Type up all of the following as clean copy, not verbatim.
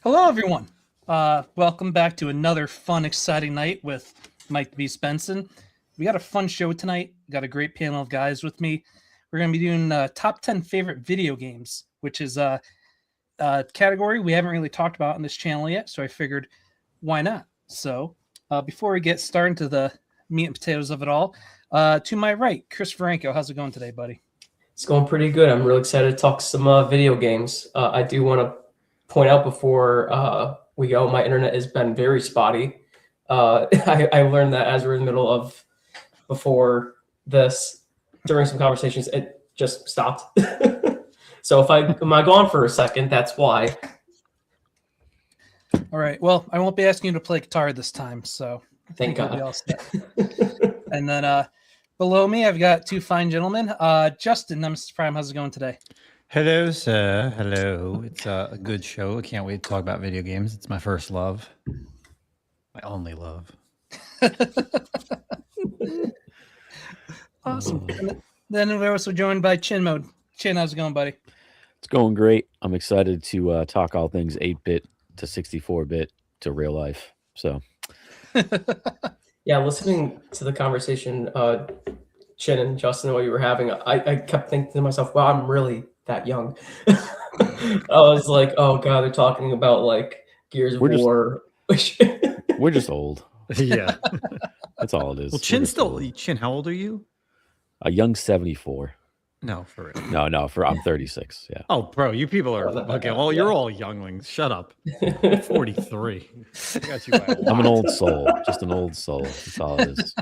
Hello, everyone. Welcome back to another fun, exciting night with Mike B. Spenson. We got a fun show tonight. Got a great panel of guys with me. We're going to be doing top 10 favorite video games, which is a category we haven't really talked about on this channel yet. So I figured, why not? So before we get started to the meat and potatoes of it all, to my right, Chris Franco. How's it going today, buddy? It's going pretty good. I'm really excited to talk some video games. I do want to point out before we go, my internet has been very spotty. I learned that as we're in the middle of before this, during some conversations, it just stopped. So if am I gone for a second, that's why. All right. Well, I won't be asking you to play guitar this time, so Thank God. we'll be all set. And then below me, I've got two fine gentlemen. Justin, Nemesis Prime, how's it going today? Hello, sir. Hello. It's a good show. I can't wait to talk about video games. It's my first love. My only love. Awesome. And then we're also joined by Chin Mode. Chin, how's it going, buddy? It's going great. I'm excited to talk all things 8-bit to 64-bit to real life. So, Yeah, listening to the conversation, Chin and Justin, what you were having, I kept thinking to myself, wow, I'm really that young. I was like, oh God, they're talking about like Gears of War. We're just old. Yeah. That's all it is. Well, Chin, how old are you? A young 74. No, for real. No, I'm 36. Yeah. Oh, bro, you people are okay. Well, you're all younglings. Shut up. 43. I got you by a lot. I'm an old soul. Just an old soul. That's all it is.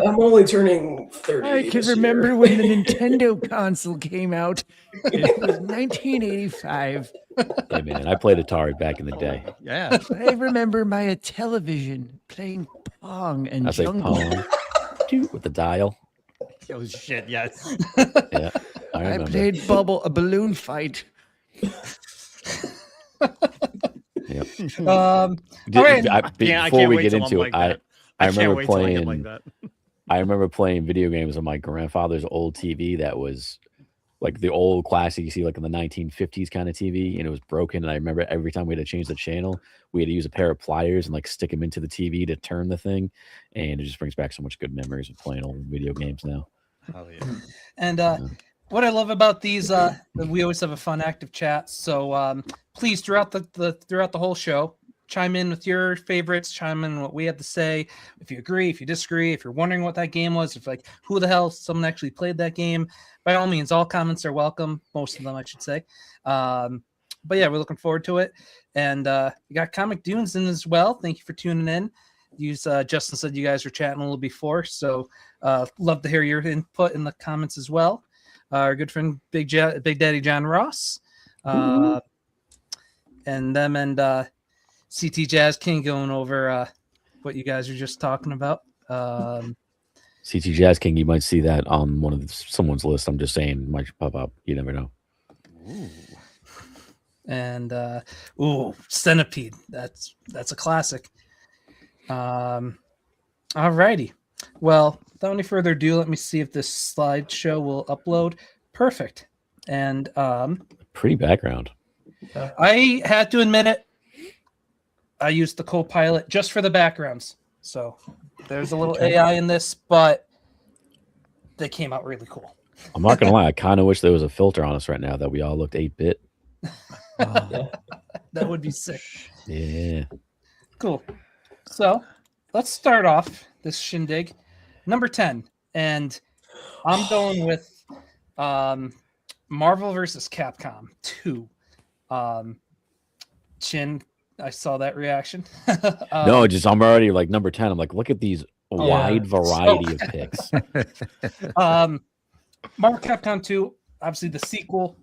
I'm only turning 30. I can remember when the Nintendo console came out. It was 1985. Hey, man, I played Atari back in the day. Yeah. I remember my television playing Pong and I say Jungle. Pong with the dial. Oh, shit, yes. Yeah. I played a balloon fight. Yep. All right. Before we get into it, I remember like playing. that. I remember playing video games on my grandfather's old TV that was like the old classic you see like in the 1950s kind of TV, and it was broken. And I remember every time we had to change the channel, we had to use a pair of pliers and like stick them into the TV to turn the thing. And it just brings back so much good memories of playing old video games now. Oh, yeah. And what I love about these, we always have a fun, active chat. So please, throughout the whole show, chime in with your favorites. Chime in what we have to say. If you agree, if you disagree, if you're wondering what that game was, if like who the hell someone actually played that game. By all means, all comments are welcome. Most of them, I should say. But yeah, we're looking forward to it. And you got Comic Dunes in as well. Thank you for tuning in. Justin said you guys were chatting a little before, so love to hear your input in the comments as well. Our good friend Big Daddy John Ross, and them and CT Jazz King going over what you guys were just talking about. CT Jazz King, you might see that on someone's list. I'm just saying, might pop up. You never know. Ooh. And Centipede. That's a classic. All righty. Well, without any further ado, let me see if this slideshow will upload. Perfect. And pretty background. I had to admit it. I used the Copilot just for the backgrounds. So there's a little AI in this, but they came out really cool. I'm not gonna lie, I kind of wish there was a filter on us right now that we all looked 8-bit. That would be sick. Yeah. Cool. So let's start off this shindig. Number 10. And I'm going with Marvel vs. Capcom 2. Chin, I saw that reaction. I'm already like number 10. I'm like, look at these wide variety of picks. Marvel Capcom 2, obviously the sequel.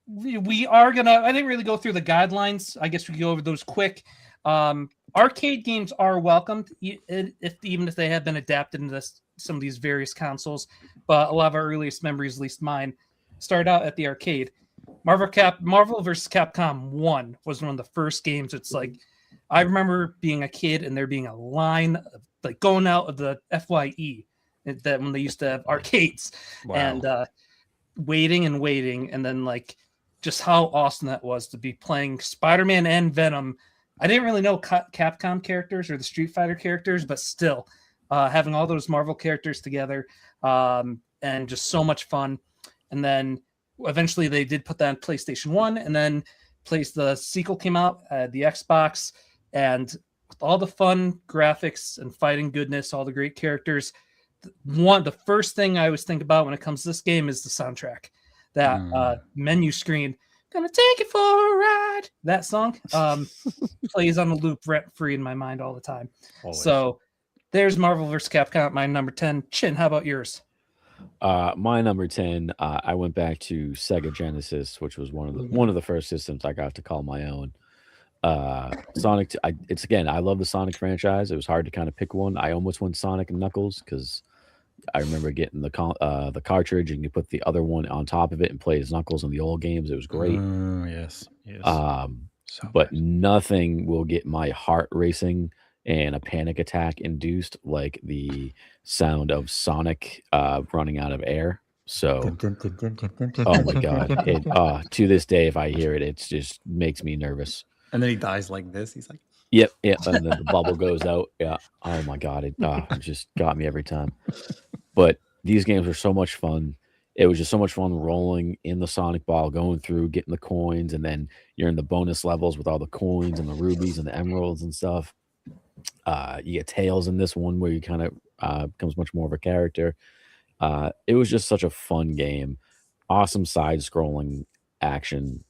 We are gonna. I didn't really go through the guidelines. I guess we can go over those quick. Arcade games are welcomed, even if they have been adapted into some of these various consoles. But a lot of our earliest memories, at least mine, started out at the arcade. Marvel vs. Capcom 1 was one of the first games. It's like I remember being a kid and there being a line of, like going out of the FYE that when they used to have arcades. Wow. And waiting, and then like just how awesome that was to be playing Spider-Man and Venom. I didn't really know Capcom characters or the Street Fighter characters, but still having all those Marvel characters together and just so much fun. And then eventually they did put that on PlayStation 1, and then the sequel came out, the Xbox, and with all the fun graphics and fighting goodness, all the great characters, the first thing I always think about when it comes to this game is the soundtrack. That menu screen, gonna take it for a ride. That song plays on a loop rent free in my mind all the time. Always. So there's Marvel vs. Capcom, my number 10. Chin, how about yours? My number 10, I went back to Sega Genesis, which was one of the first systems I got to call my own. Sonic. I love the Sonic franchise. It was hard to kind of pick one. I almost went Sonic and Knuckles because I remember getting the cartridge and you put the other one on top of it and play as Knuckles in the old games. It was great. Yes. So But nice. nothing will get my heart racing and a panic attack induced like the sound of Sonic running out of air. So, oh my god! To this day, if I hear it, it just makes me nervous. And then he dies like this. He's like, Yep, and then the bubble goes out. Yeah. Oh my god, it just got me every time. But these games were so much fun. It was just so much fun rolling in the Sonic ball, going through, getting the coins, and then you're in the bonus levels with all the coins and the rubies and the emeralds and stuff. You get Tails in this one where you kind of becomes much more of a character. It was just such a fun game. Awesome side-scrolling action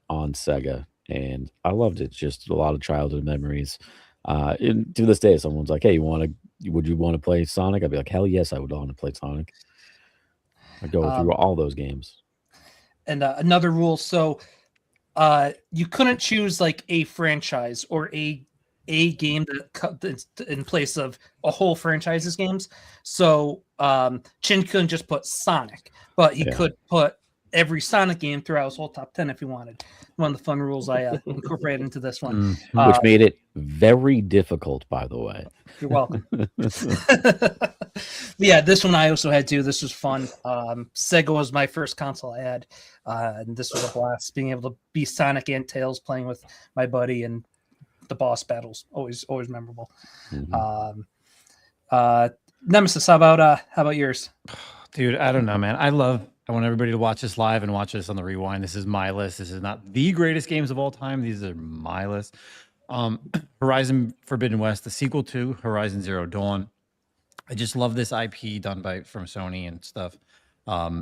on Sega, and I loved it. Just a lot of childhood memories. To this day, someone's like, "Hey, would you want to play Sonic?" I'd be like, "Hell yes, I would want to play Sonic." I go through all those games. And another rule, so you couldn't choose like a franchise or a game that's in place of a whole franchise's games. So Chin couldn't just put Sonic, but he could put every Sonic game throughout his whole top 10 if he wanted. One of the fun rules I incorporated into this one. Which made it very difficult, by the way. You're welcome. Yeah, this one I also had too. This was fun. Sega was my first console I had. And this was a blast, being able to be Sonic and Tails, playing with my buddy, and the boss battles. Always memorable. Mhm. Nemesis, how about yours? dude, I don't know, man. I want everybody to watch this live and watch this on the rewind. This is my list. This is not the greatest games of all time. These are my list. Horizon Forbidden West, the sequel to Horizon Zero Dawn. I just love this IP done from Sony and stuff.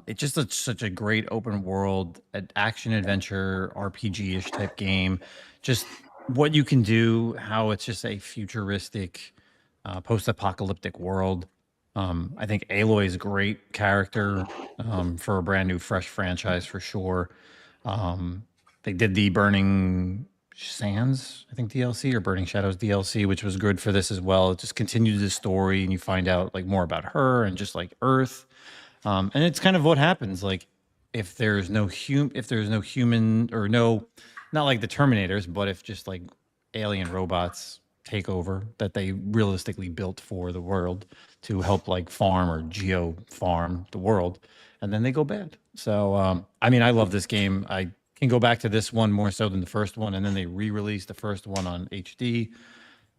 It's just such a great open world, action adventure, RPG-ish type game. Just what you can do, how it's just a futuristic, post-apocalyptic world. I think Aloy's a great character for a brand new, fresh franchise for sure. They did the Burning Sands, I think, DLC, or Burning Shadows DLC, which was good for this as well. It just continued the story, and you find out like more about her and just like Earth. And it's kind of what happens like if there's no human, or no, not like the Terminators, but if just like alien robots take over that they realistically built for the world to help like farm or geo farm the world, and then they go bad. So I mean, I love this game. I can go back to this one more so than the first one, and then they re-released the first one on HD.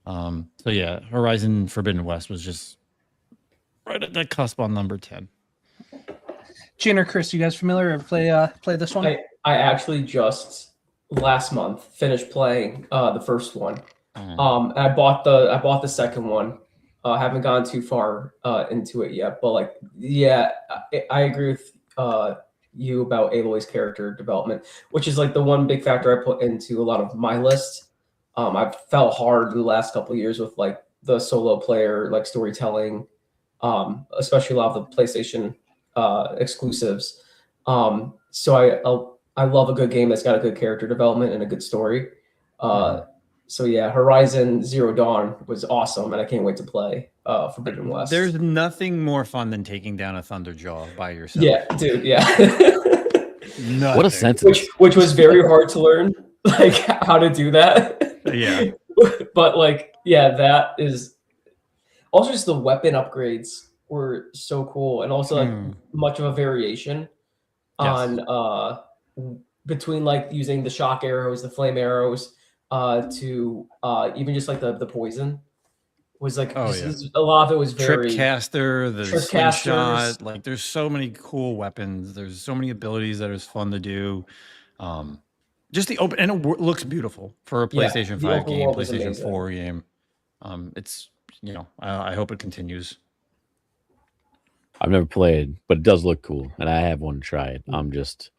So yeah, Horizon Forbidden West was just right at that cusp on number 10. Chin or Chris, you guys familiar? Ever play this one? I actually just last month finished playing the first one. And I bought the second one. Haven't gone too far into it yet, but like, yeah, I agree with you about Aloy's character development, which is like the one big factor I put into a lot of my list. I've fell hard the last couple of years with like the solo player, like storytelling, especially a lot of the PlayStation exclusives. So I love a good game that's got a good character development and a good story. So yeah, Horizon Zero Dawn was awesome, and I can't wait to play Forbidden West. There's nothing more fun than taking down a Thunderjaw by yourself. Yeah, dude, yeah. What a sentence. which was very hard to learn, like how to do that. Yeah. But like, yeah, that is also just the weapon upgrades were so cool, and also like much of a variation on between like using the shock arrows, the flame arrows, to even just like the poison was like Oh, a lot of it was Trip very caster, the Trip slingshot. casters. Like, there's so many cool weapons. There's so many abilities that is fun to do. Just the open, and it looks beautiful for a Yeah, PlayStation the 5 open game, world was PlayStation amazing. 4 game. It's I hope it continues. I've never played, but it does look cool, and I have wanted to try it. I'm just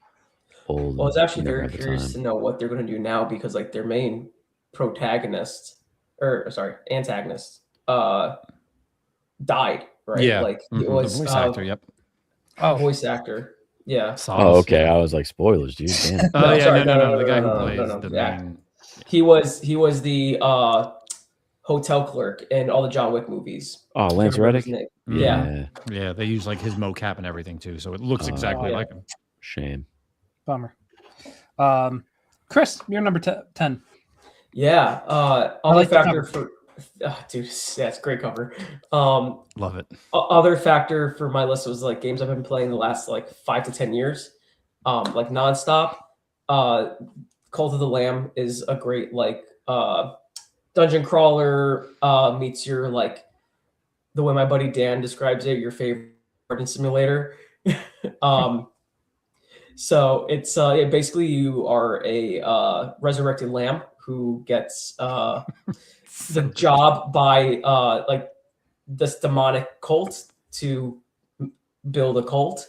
old. Well, I was and actually never very had the curious to time. know what they're going to do now because like their main protagonist, or sorry, antagonist, died. Right? Yeah, like it the was voice actor. Yep. Oh, voice actor. Yeah. Oh, Sauce. okay. I was like, spoilers, dude. Damn. Oh No, yeah, sorry, no. The guy who no, plays the yeah. main. He was the hotel clerk in all the John Wick movies. Oh, I can't Lance remember his Reddick. name. Yeah. Yeah, they use like his mocap and everything too, so it looks Oh, exactly yeah. like him. Shame. bummer. Chris, you're number 10. Yeah. Other like the factor cover. for dude, yeah, it's a great cover. Love it. Other factor for my list was like games I've been playing the last like 5 to 10 years, like nonstop. Cult of the Lamb is a great like dungeon crawler meets your like the way my buddy Dan describes it, your favorite garden simulator. So it's basically you are a resurrected lamb who gets the job by like this demonic cult to build a cult,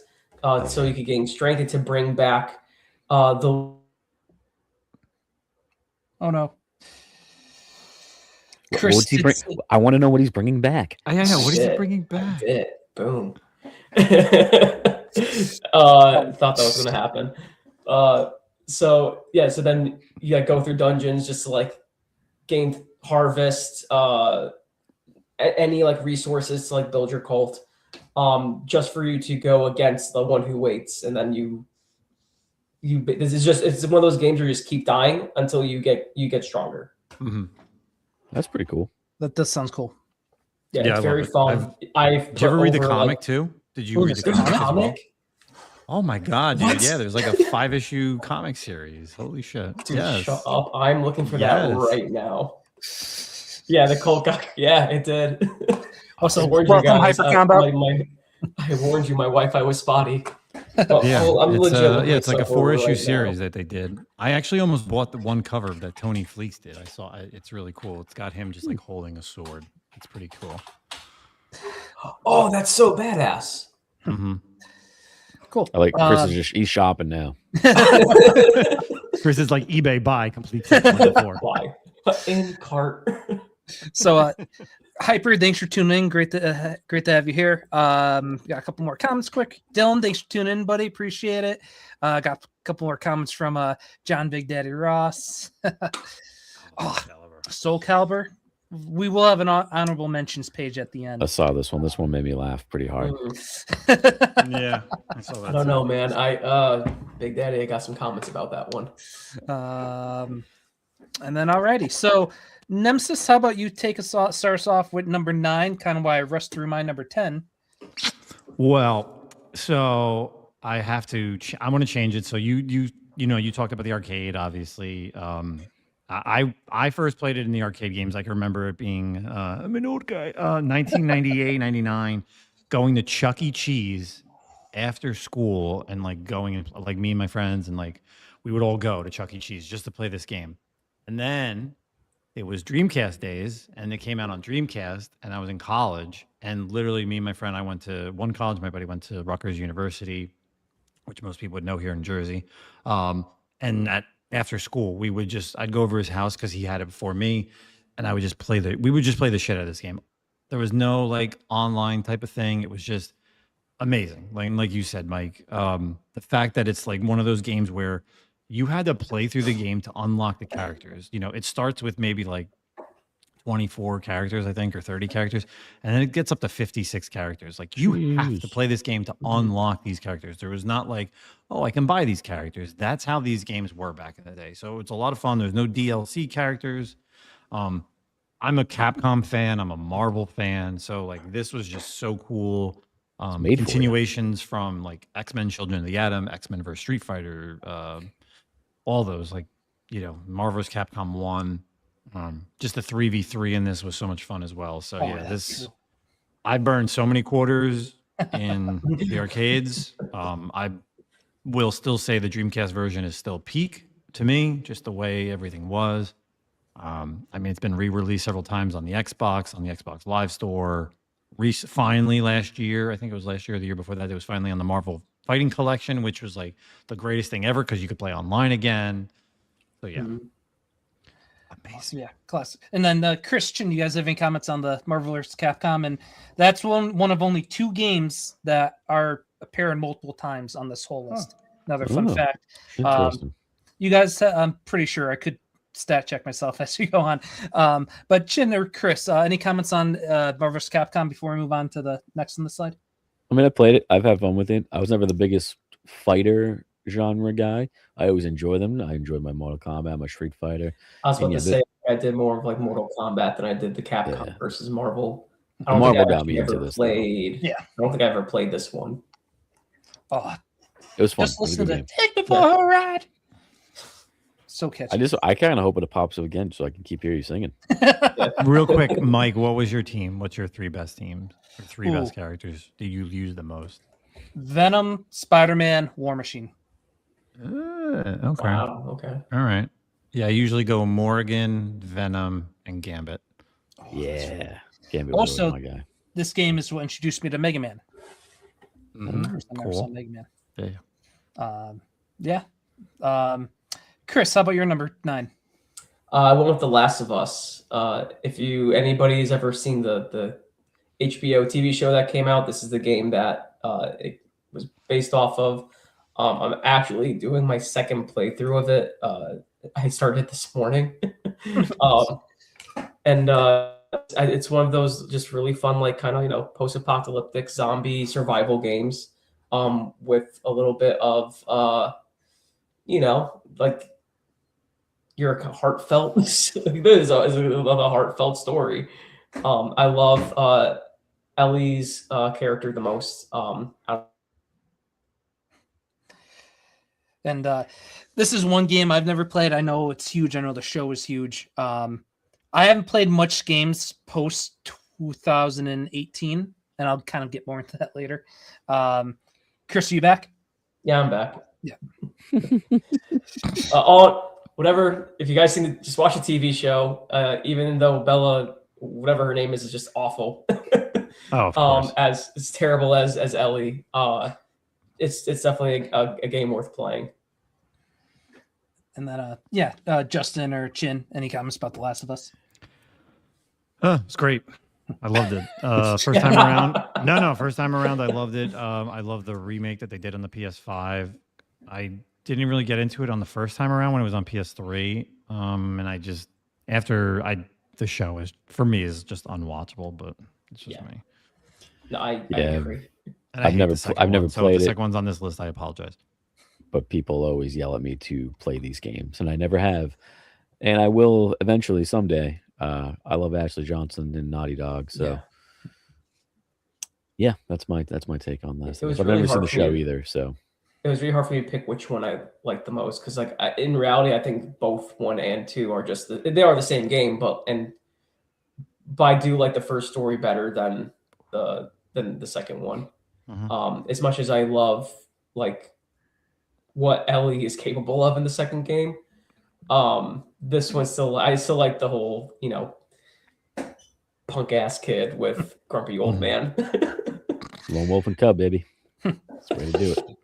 so you could gain strength and to bring back the. Oh no. What's he bring? I want to know what he's bringing back. I know. What is he Shit. bringing back? It. Boom. Thought that was gonna happen. So then you gotta go through dungeons just to like gain harvest any like resources to like build your cult, just for you to go against the one who waits, and then you this is just it's one of those games where you just keep dying until you get stronger. Mm-hmm. That's pretty cool. That sounds cool. Yeah, Yeah, I it's very love it. fun. Did you ever read the put over, comic like, too? Did you Oh, read the there's comic? a as well? comic? Oh my god, dude! What? Yeah, there's like a 5-issue comic series. Holy shit! Dude, Yes. shut up. I'm looking for that Yes. right now. Yeah, the Colt guy. Yeah, it did. Also, I warned welcome, you guys. Hypercombo. I warned you. My Wi-Fi was spotty. Well, Yeah, I'm it's, legit looking it's like a stuff over 4-issue right series now. that they did. I actually almost bought the one cover that Tony Fleeks did. I saw it. It's really cool. It's got him just like holding a sword. It's pretty cool. Oh, that's so badass. Mm-hmm. Cool. I like Chris is just he's shopping now. Chris is like eBay buy complete set 24. Why? In cart. So, Hyper, thanks for tuning in. Great to have you here. Got a couple more comments quick. Dylan, thanks for tuning in, buddy. Appreciate it. Got a couple more comments from John Big Daddy Ross. Oh, Soul Calibur. We will have an honorable mentions page at the end. I saw this one. This one made me laugh pretty hard. Yeah, I saw that. I don't know, man. Big Daddy, I got some comments about that one. And then alrighty. So Nemesis, how about you start us off with number 9, kind of why I rushed through my number 10. Well, so I have to. I want to change it. So you talked about the arcade, obviously. I first played it in the arcade games. I can remember it being I'm an old guy. 1998, 99, going to Chuck E. Cheese after school and like going and like me and my friends and like we would all go to Chuck E. Cheese just to play this game. And then it was Dreamcast days, and it came out on Dreamcast, and I was in college, and literally me and my friend, I went to one college, my buddy went to Rutgers University, which most people would know here in Jersey. And after school, I'd go over his house because he had it before me, and we would just play the shit out of this game. There was no like online type of thing. It was just amazing. Like you said, Mike, the fact that it's like one of those games where you had to play through the game to unlock the characters. You know, it starts with maybe like 24 characters, I think, or 30 characters, and then it gets up to 56 characters. Like you have to play this game to unlock these characters. There was not like, oh, I can buy these characters. That's how these games were back in the day. So it's a lot of fun. There's no DLC characters. I'm a Capcom fan. I'm a Marvel fan. So like this was just so cool. made for you. Continuations from like X-Men Children of the Atom, X-Men vs. Street Fighter, all those, like, Marvel vs. Capcom 1. Just the 3v3 in this was so much fun as well. So yeah, that's true. I burned so many quarters in the arcades. I will still say the Dreamcast version is still peak to me, just the way everything was. I mean, it's been re-released several times on the Xbox Live Store. Finally last year, I think it was last year or the year before that, it was finally on the Marvel Fighting Collection, which was like the greatest thing ever because you could play online again. So yeah. Amazing. Yeah, classic. And then Christian, you guys have any comments on the Marvel vs. Capcom? And that's one of only 2 games that are appearing multiple times on this whole list. Another fun fact. Interesting. You guys, I'm pretty sure I could stat check myself as we go on. But Chin or Chris, any comments on Marvel vs. Capcom before we move on to the next on the slide? I mean, I played it. I've had fun with it. I was never the biggest fighter genre guy. I always enjoy them. I enjoyed my Mortal Kombat, my Street Fighter. I was about And to say I did more of like Mortal Kombat than I did the Capcom versus Marvel. I don't Marvel think got I've me into ever this, played. Yeah. I don't think I ever played this one. Oh, It was fun. just It was a listen good to game. Take Me for a Ride. So catchy. I kind of hope it pops up again so I can keep hearing you singing. Real quick, Mike, what was your team? What's your 3 best teams? Or 3 Ooh. best characters do you use the most? Venom, Spider-Man, War Machine. Okay. Wow. Okay. All right. Yeah, I usually go Morrigan, Venom, and Gambit. Yeah. Gambit Also- was always my guy. This game is what introduced me to Mega Man. Mhm. First time I ever saw Cool. Mega Man. Yeah. Yeah. Chris, how about your number 9? I went with The Last of Us. If anybody's ever seen the HBO TV show that came out, this is the game that it was based off of. I'm actually doing my second playthrough of it. I started this morning, and it's one of those just really fun, like kind of post-apocalyptic zombie survival games, with a little bit of like you're heartfelt. This is a heartfelt story. I love Ellie's character the most. And this is one game I've never played. I know it's huge. I know the show is huge. I haven't played much games post 2018, and I'll kind of get more into that later. Chris, are you back? Yeah, I'm back. Yeah. Whatever. If you guys just watch a TV show. Even though Bella, whatever her name is just awful. Oh, of course. As terrible as Ellie. It's definitely a game worth playing. And then, Justin or Chin, any comments about The Last of Us? It's great. I loved it. First time around. First time around, I loved it. I love the remake that they did on the PS5. I didn't really get into it on the first time around when it was on PS3. And I just, the show is, for me, is just unwatchable, but it's just me. No, I agree. And I I've hate never the second I've one, never so if played the it. second one's on this list, I apologize. But people always yell at me to play these games, and I never have. And I will eventually someday. I love Ashley Johnson and Naughty Dog, so yeah, that's my take on that. It was I've really never seen hard the for show me. either, so It was really hard for me to pick which one I liked the most because, in reality, I think both 1 and 2 are they are the same game, but I do like the first story better than the second one. Mhm. As much as I love what Ellie is capable of in the second game, this one I still like the whole punk ass kid with grumpy old man. Lone Wolf and Cub, baby. That's the way to do it.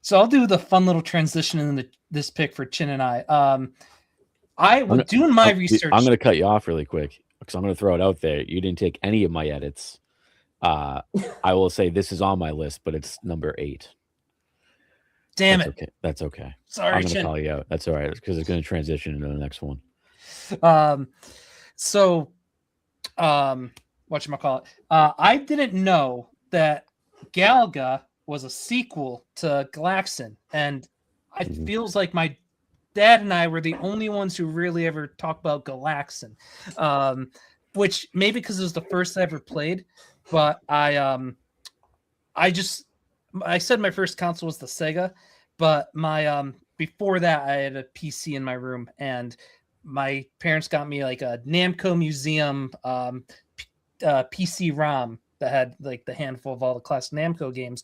So I'll do the fun little transition in this pick for Chin and I. I was doing my research. I'm going to cut you off really quick because I'm going to throw it out there. You didn't take any of my edits. I will say this is on my list, but it's number 8. Damn That's it. Okay. That's okay. Sorry, I'm going to Chin. call you out. That's all right because it's going to transition into the next one. Whatchamacallit? I didn't know that Galaga was a sequel to Galaxin, and it feels like my dad and I were the only ones who really ever talked about Galaxin, which maybe because it was the first I ever played, but I said my first console was the Sega, but my before that, I had a PC in my room, and my parents got me like a Namco Museum PC-ROM that had like the handful of all the classic Namco games.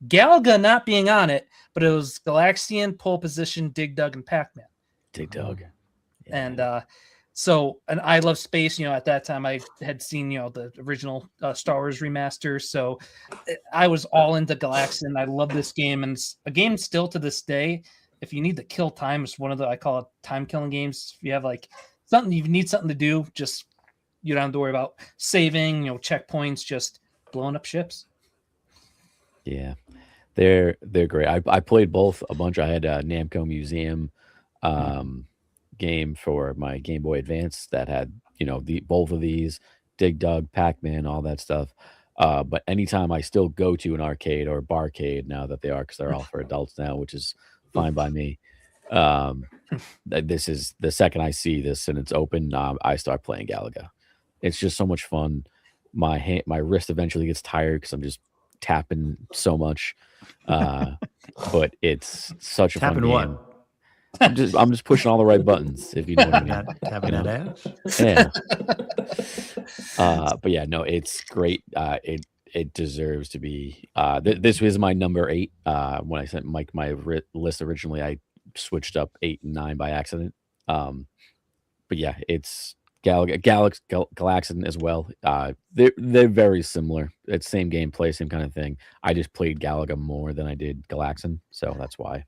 Galaga not being on it, but it was Galaxian, Pole Position, Dig Dug, and Pac-Man. Dig Dug. And and I love space. At that time I had seen the original Star Wars remaster, so I was all into Galaxian. I love this game, and it's a game still to this day. If you need to kill time, it's one of I call it time killing games. If you have like something you need something to do, just you don't have to worry about saving, checkpoints, just blowing up ships. Yeah, they're great. I played both a bunch. I had a Namco Museum game for my Game Boy Advance that had both of these, Dig Dug, Pac-Man, all that stuff. But anytime I still go to an arcade or barcade now that they are, because they're all for adults now, which is fine by me. This is the second I see this and it's open, I start playing Galaga. It's just so much fun. My wrist eventually gets tired because I'm just tapping so much, but it's such a Tapping fun game. what? I'm just pushing all the right buttons, if you know what I mean. Tapping that ass. Yeah. But yeah, no, it's great. It deserves to be. This was my number 8. When I sent Mike my list originally, I switched up 8 and 9 by accident. But yeah, it's Galaxian as well. They're very similar. It's same gameplay, same kind of thing. I just played Galaga more than I did Galaxian, so that's why.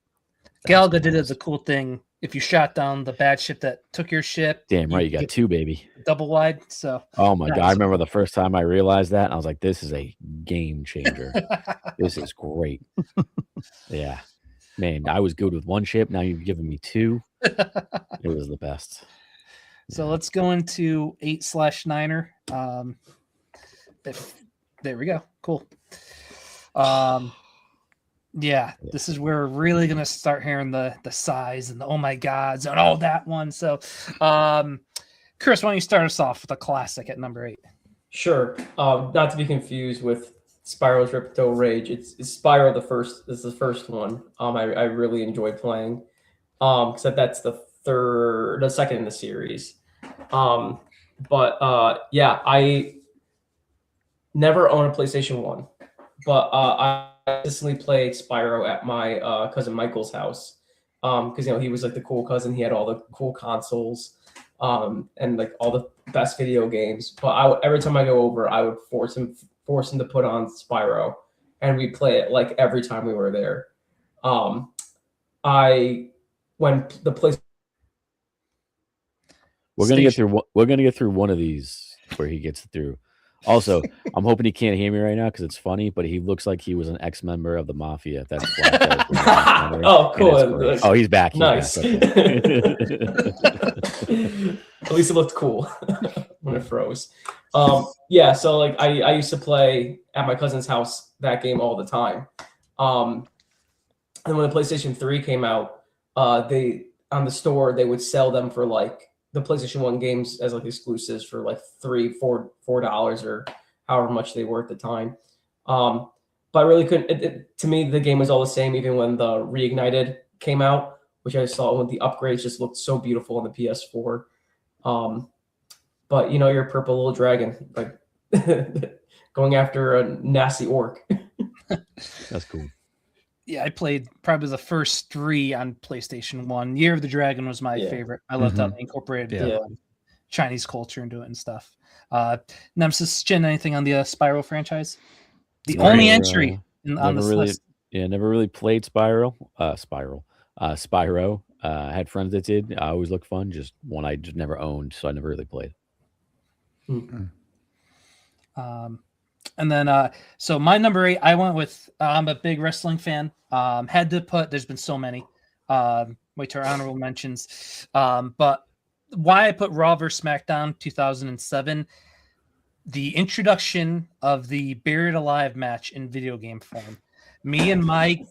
Galaga did as a cool thing. If you shot down the bad ship that took your ship, Damn right, you got 2, baby. double wide. So Oh my god, I remember the first time I realized that, and I was like, "This is a game changer. This is great." Yeah, man, I was good with 1 ship. Now you've given me 2. It was the best. So let's go into 8/9er. There we go. Cool. Yeah, this is where we're really gonna start hearing the size and the oh my gods and all that one. So, Chris, why don't you start us off with a classic at number 8? Sure. Not to be confused with Spyro's Ripto Rage. It's Spyro is the first one. I really enjoyed playing. Because that's the second in the series. Yeah, I never owned a PlayStation 1, but I consistently played Spyro at my cousin Michael's house. Because he was like the cool cousin. He had all the cool consoles, and like all the best video games. But every time I go over, I would force him to put on Spyro, and we'd play it like every time we were there. When the place We're gonna get through one of these where he gets through. Also, I'm hoping he can't hear me right now because it's funny, but he looks like he was an ex-member of the mafia. That's oh, cool. Oh, he's back. Nice. Back. Okay. At least it looked cool when it froze. Yeah, so like I used to play at my cousin's house that game all the time. And when the PlayStation 3 came out, they on the store they would sell them for like the PlayStation 1 games as like exclusives for like $4 or however much they were at the time. But I really couldn't. To me, the game was all the same, even when the Reignited came out, which I saw when the upgrades just looked so beautiful on the PS4. But you're a purple little dragon, like going after a nasty orc. That's cool. Yeah, I played probably the first 3 on PlayStation 1. Year of the Dragon was my favorite. I loved how they incorporated the Chinese culture into it and stuff. Nemesis, Jin, anything on the Spyro franchise? The only entry on this list. Yeah, never really played Spyro. Spyro. I had friends that did. I always looked fun. Just one I just never owned, so I never really played. And then, so my number 8, I went with, I'm a big wrestling fan. Had to put, there's been so many, wait to our honorable mentions. But why I put Raw vs. SmackDown 2007, the introduction of the Buried Alive match in video game form. Me and my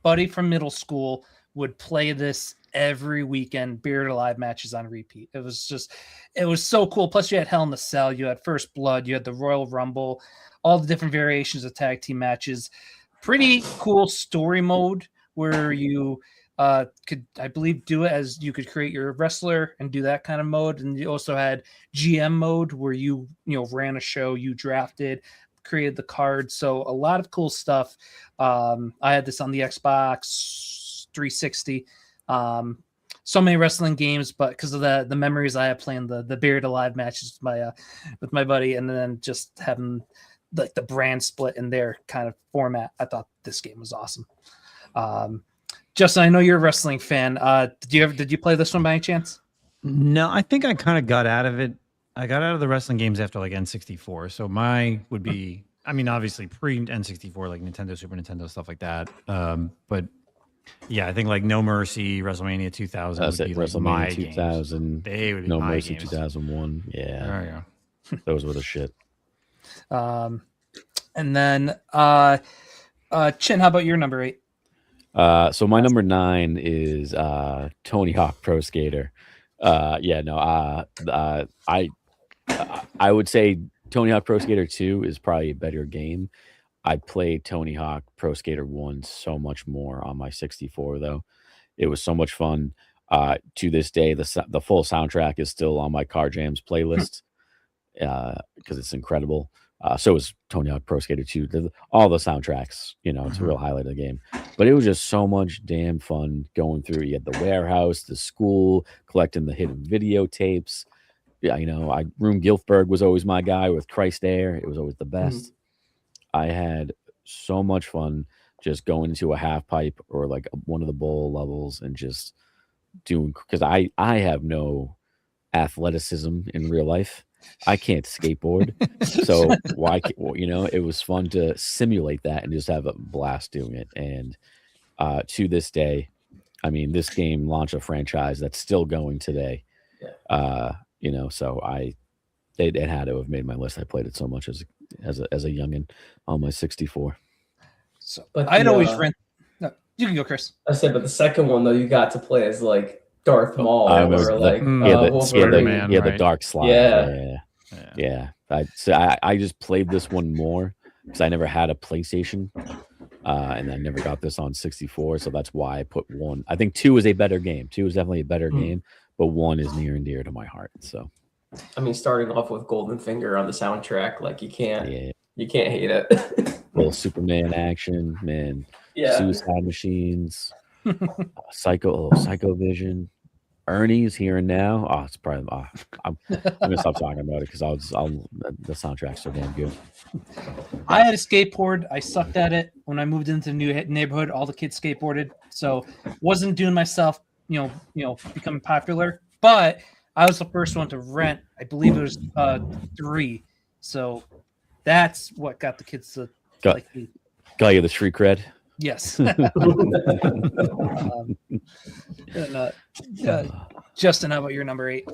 buddy from middle school would play this every weekend, Buried Alive matches on repeat. It was so cool. Plus you had Hell in the Cell, you had First Blood, you had the Royal Rumble, all the different variations of tag team matches. Pretty cool story mode where you could, I believe, do it as you could create your wrestler and do that kind of mode. And you also had GM mode where you ran a show, you drafted, created the card. So a lot of cool stuff. I had this on the Xbox 360. So many wrestling games, but because of the memories I have playing the Buried Alive matches with my buddy, and then just having like the brand split in their kind of format, I thought this game was awesome. Justin, I know you're a wrestling fan. Did you play this one by any chance? No, I think I kind of got out of it. I got out of the wrestling games after like N64. So my would be, I mean, obviously pre N64, like Nintendo, Super Nintendo, stuff like that. But yeah, I think like No Mercy, WrestleMania 2000 That's would it. be like my WrestleMania games. 2000. They would be No my Mercy games. 2001. Yeah, There you go. those were the shit. And then Chin, how about your number 8? So my number 9 is Tony Hawk Pro Skater. I would say Tony Hawk Pro Skater 2 is probably a better game. I played Tony Hawk Pro Skater 1 so much more on my 64 though. It was so much fun. To this day, the full soundtrack is still on my Car Jams playlist because it's incredible. So is Tony Hawk Pro Skater 2. All the soundtracks, it's a real highlight of the game. But it was just so much damn fun going through. You had the warehouse, the school, collecting the hidden videotapes. Yeah, Room Gilfberg was always my guy with Christ Air. It was always the best. I had so much fun just going into a half pipe or like one of the bowl levels and just doing, because I have no athleticism in real life. I can't skateboard, so it was fun to simulate that and just have a blast doing it. And to this day, I mean, this game launched a franchise that's still going today. So it had to have made my list. I played it so much as a youngin on my 64. So But I'd the, always rent. No, you can go, Chris. I said, but the second one though, you got to play as like Darth Maul I or remember like the- Wolverine. Man, the right? dark slide. Yeah. I just played this one more because I never had a PlayStation, and I never got this on 64, so that's why I put 1. I think 2 is a better game. 2 is definitely a better game, but 1 is near and dear to my heart. So I mean, starting off with Golden Finger on the soundtrack, like you can't yeah, hate it. little Superman action, man. Yeah. Suicide Machines, Psycho Vision, Ernie's Here and Now. Oh, it's probably. I'm gonna stop talking about it because the soundtrack's so damn good. I had a skateboard. I sucked at it when I moved into the new neighborhood. All the kids skateboarded, so wasn't doing myself, becoming popular. But I was the first one to rent. I believe it was 3. So that's what got the kids to like me. Got you the street cred. Yes. Justin, how about your number 8?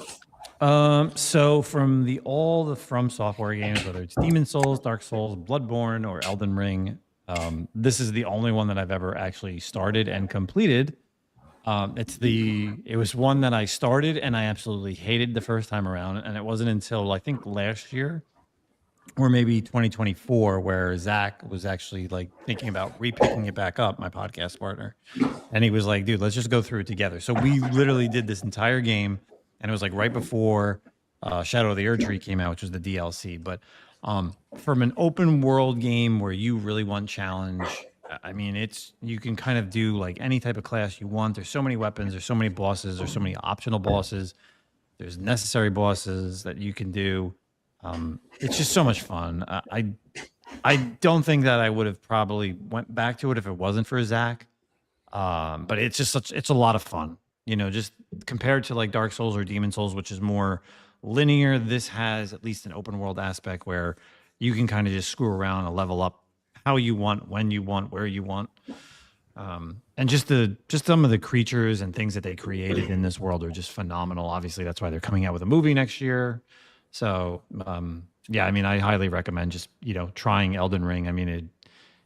So from all the From Software games, whether it's Demon Souls, Dark Souls, Bloodborne, or Elden Ring, this is the only one that I've ever actually started and completed. It was one that I started and I absolutely hated the first time around, and it wasn't until I think last year or maybe 2024 where Zach was actually like thinking about repicking it back up, my podcast partner, and he was like, dude, let's just go through it together. So we literally did this entire game, and it was like right before Shadow of the Erdtree came out, which was the DLC. But from an open world game where you really want challenge, I mean, you can kind of do like any type of class you want. There's so many weapons, there's so many bosses, there's so many optional bosses, there's necessary bosses that you can do. It's just so much fun. I don't think that I would have probably went back to it if it wasn't for Zach. But it's just it's a lot of fun, just compared to like Dark Souls or Demon Souls, which is more linear. This has at least an open world aspect where you can kind of just screw around and level up how you want, when you want, where you want. And just some of the creatures and things that they created in this world are just phenomenal. Obviously, that's why they're coming out with a movie next year. So, I mean, I highly recommend just, trying Elden Ring. I mean,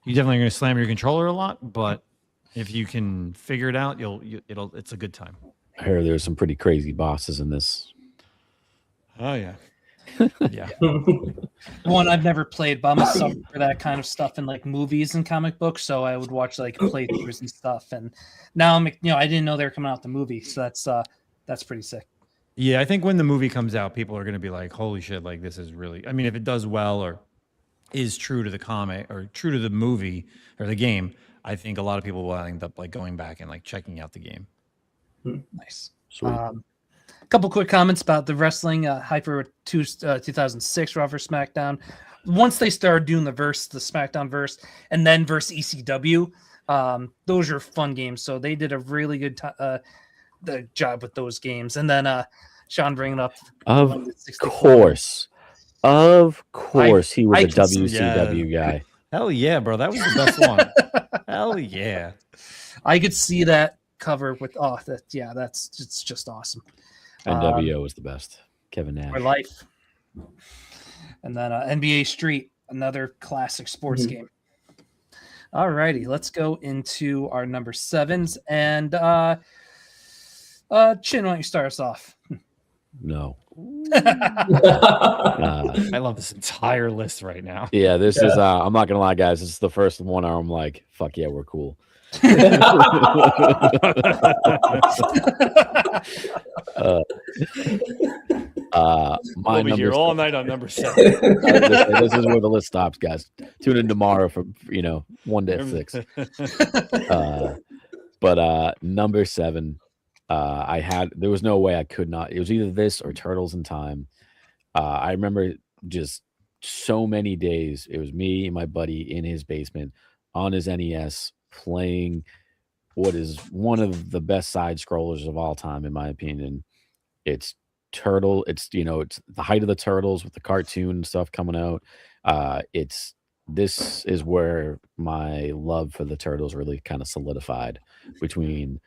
you definitely are going to slam your controller a lot, but if you can figure it out, it's a good time. I heard there's some pretty crazy bosses in this. Oh yeah. Yeah. One I've never played, but I'm a sucker for that kind of stuff in like movies and comic books. So I would watch like playthroughs and stuff. And now I'm, I didn't know they were coming out with the movie, so that's pretty sick. Yeah, I think when the movie comes out, people are going to be like, holy shit, like this is really, I mean, if it does well or is true to the comic or true to the movie or the game, I think a lot of people will end up like going back and like checking out the game. Nice. Sweet. A couple quick comments about the wrestling Hyper 2006 Raw vs. SmackDown. Once they started doing the SmackDown verse, and then verse ECW, those are fun games. So they did a really good the job with those games. And then Sean bringing up Of 64. course. Of course, he was I a can see- WCW guy. Hell yeah, bro. That was the best one. Hell yeah. I could see that cover with it's just awesome. NWO was the best. Kevin Nash. For life. And then NBA Street, another classic sports game. All righty, let's go into our number 7s. And Chin, why don't you start us off? No. I love this entire list right now. Yeah, this is I'm not gonna lie, guys. This is the first one where I'm like, fuck yeah, we're cool. My We'll be number here all night on number 7. this is where the list stops, guys. Tune in tomorrow for 1 to 6. But number 7, there was no way I could not. It was either this or Turtles in Time. I remember just so many days. It was me and my buddy in his basement on his NES playing what is one of the best side scrollers of all time, in my opinion. It's Turtle. It's it's the height of the Turtles with the cartoon stuff coming out. This is where my love for the Turtles really kind of solidified, between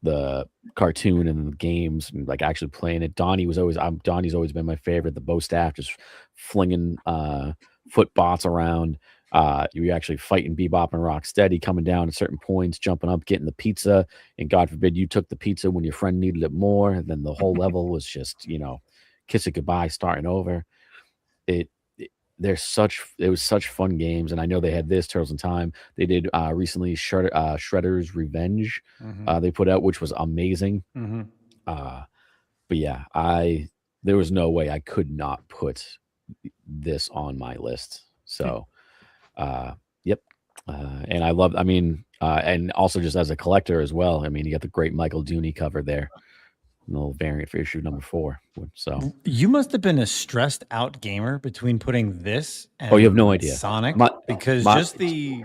the cartoon and the games and like actually playing it. Donnie's always been my favorite. The Bo Staff just flinging foot bots around. You actually fighting Bebop and Rocksteady, coming down at certain points, jumping up, getting the pizza, and God forbid you took the pizza when your friend needed it more. Then the whole level was just kiss it goodbye, starting over. It was such fun games, and I know they had this Turtles in Time. They did recently Shredder's Revenge. They put out, which was amazing. But yeah, there was no way I could not put this on my list. So, yep. And I love. And also just as a collector as well. I mean, you got the great Michael Dooney cover there. A little variant for issue number 4. So you must have been a stressed out gamer between putting this and you have no idea. Sonic, because just the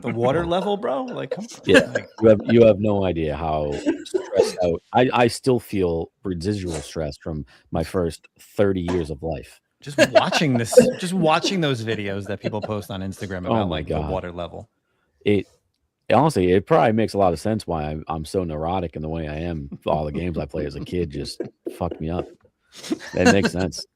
water level, bro. Like, come on. Yeah, you have no idea how stressed out. I still feel residual stress from my first 30 years of life. Just watching those videos that people post on Instagram about the water level. Honestly, it probably makes a lot of sense why I'm so neurotic in the way I am. All the games I play as a kid just fucked me up. It makes sense.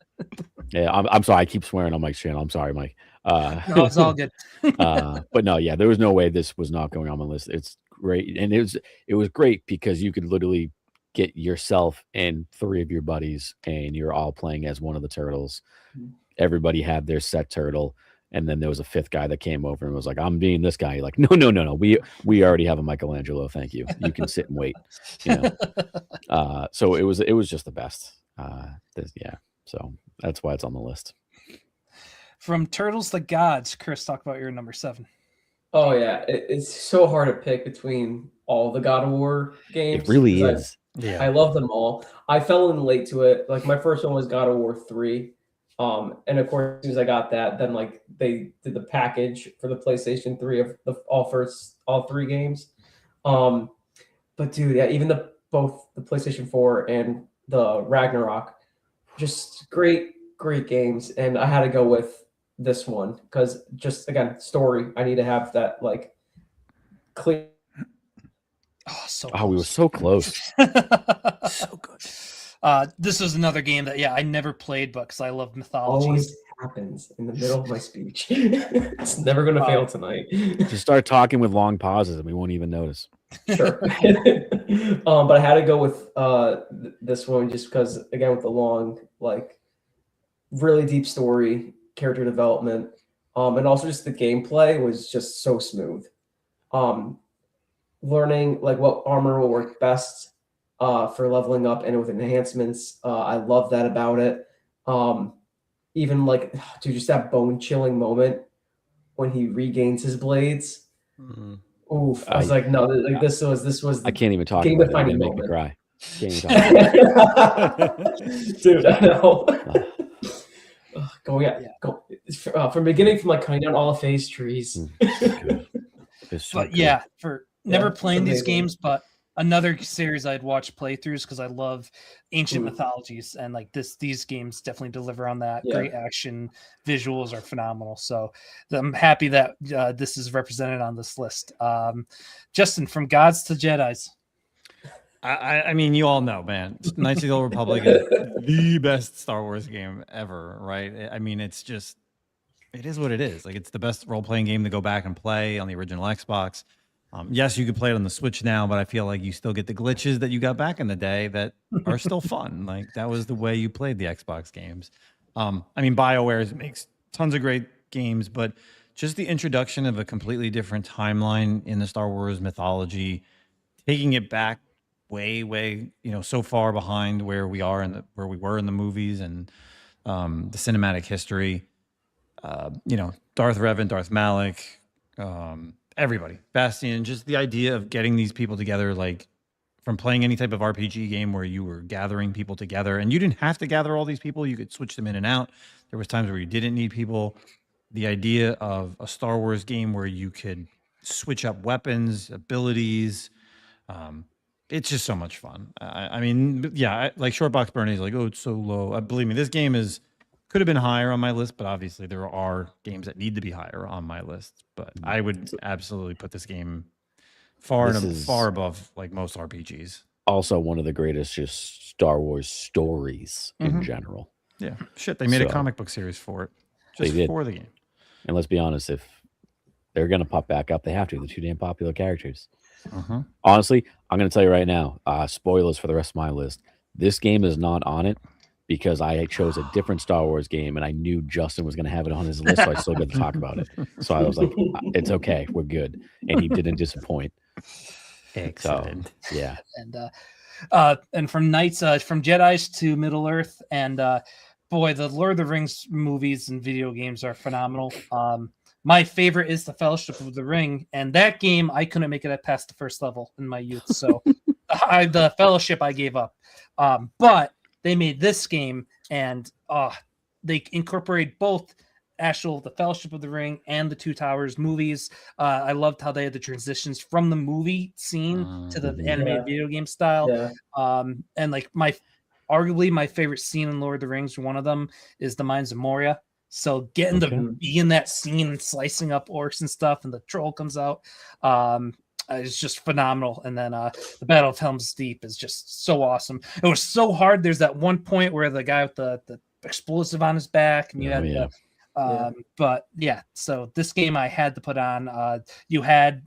Yeah, I'm sorry. I keep swearing on Mike's channel. I'm sorry, Mike. No, it's all good. But no, yeah, there was no way this was not going on my list. It's great, and it was great because you could literally get yourself and 3 of your buddies, and you're all playing as one of the turtles. Everybody had their set turtle. And then there was a 5th guy that came over and was like, "I'm being this guy." You're like, no. We already have a Michelangelo. Thank you. You can sit and wait. So it was just the best. So that's why it's on the list. From Turtles to Gods, Chris, talk about your number 7. Oh yeah, it's so hard to pick between all the God of War games. It really is. I love them all. I fell in late to it. Like my first one was God of War 3. And of course, as soon as I got that, then like they did the package for the PlayStation 3 of all 3 games. But dude, yeah, even both the PlayStation 4 and the Ragnarok, just great games. And I had to go with this one because just again, story. I need to have that like clear. Oh, we were so close. So good. This was another game that I never played, but because I love mythology. Always happens in the middle of my speech. It's never going to fail tonight. Just start talking with long pauses, and we won't even notice. Sure. But I had to go with this one just because, again, with the long really deep story, character development, and also just the gameplay was just so smooth. Learning like what armor will work best for leveling up and with enhancements. I love that about it. Even like to just that bone chilling moment when he regains his blades. Mm. Oof! I was like, no, like this was I the can't even talk game about it. You're defining gonna make me moment. cry. Can't even talk about it. Dude, I know. Go Yeah. go from beginning from like cutting down all the phase trees. It's good. It's so But good. yeah, for never it's playing these amazing. games, but another series I'd watch playthroughs because I love ancient Ooh. mythologies, and like these games definitely deliver on that. Yeah. Great action, visuals are phenomenal. So I'm happy that this is represented on this list. Justin, from Gods to Jedis. I mean, you all know, man. Knights of the Old Republic is the best Star Wars game ever, right? I mean, it's just, it is what it is. Like, it's the best role playing game to go back and play on the original Xbox. Yes, you could play it on the Switch now, but I feel like you still get the glitches that you got back in the day that are still fun. Like, that was the way you played the Xbox games. I mean, BioWare makes tons of great games, but just the introduction of a completely different timeline in the Star Wars mythology, taking it back way, so far behind where we are and where we were in the movies and the cinematic history. Darth Revan, Darth Malik, everybody, Bastian, just the idea of getting these people together, like from playing any type of RPG game where you were gathering people together and you didn't have to gather all these people. You could switch them in and out. There was times where you didn't need people. The idea of a Star Wars game where you could switch up weapons, abilities, it's just so much fun. I mean, yeah, like Shortbox Bernie's like, oh, it's so low. Believe me, this game could have been higher on my list, but obviously there are games that need to be higher on my list. But I would absolutely put this game far above like most RPGs. Also, one of the greatest just Star Wars stories in general. Yeah, shit, they made a So- comic book series for it, They just did. for the game. And let's be honest, if they're gonna pop back up, they have to. They're too damn popular characters. Uh-huh. Honestly, I'm going to tell you right now, spoilers for the rest of my list. This game is not on it because I chose a different Star Wars game and I knew Justin was going to have it on his list, so I still got to talk about it. So I was like, it's okay, we're good. And he didn't disappoint. Excellent. So, yeah. And from Knights, from Jedi's to Middle Earth, and boy, the Lord of the Rings movies and video games are phenomenal. My favorite is the Fellowship of the Ring, and that game I couldn't make it past the first level in my youth, so the Fellowship I gave up. But they made this game, and they incorporate both the Fellowship of the Ring and the Two Towers movies. I loved how they had the transitions from the movie scene to the animated video game style. Yeah. And like arguably my favorite scene in Lord of the Rings, one of them is the Mines of Moria. So getting to be in that scene and slicing up orcs and stuff, and the troll comes out, it's just phenomenal. And then the Battle of Helm's Deep is just so awesome. It was so hard. There's that one point where the guy with the explosive on his back, and you had but yeah. So this game I had to put on. You had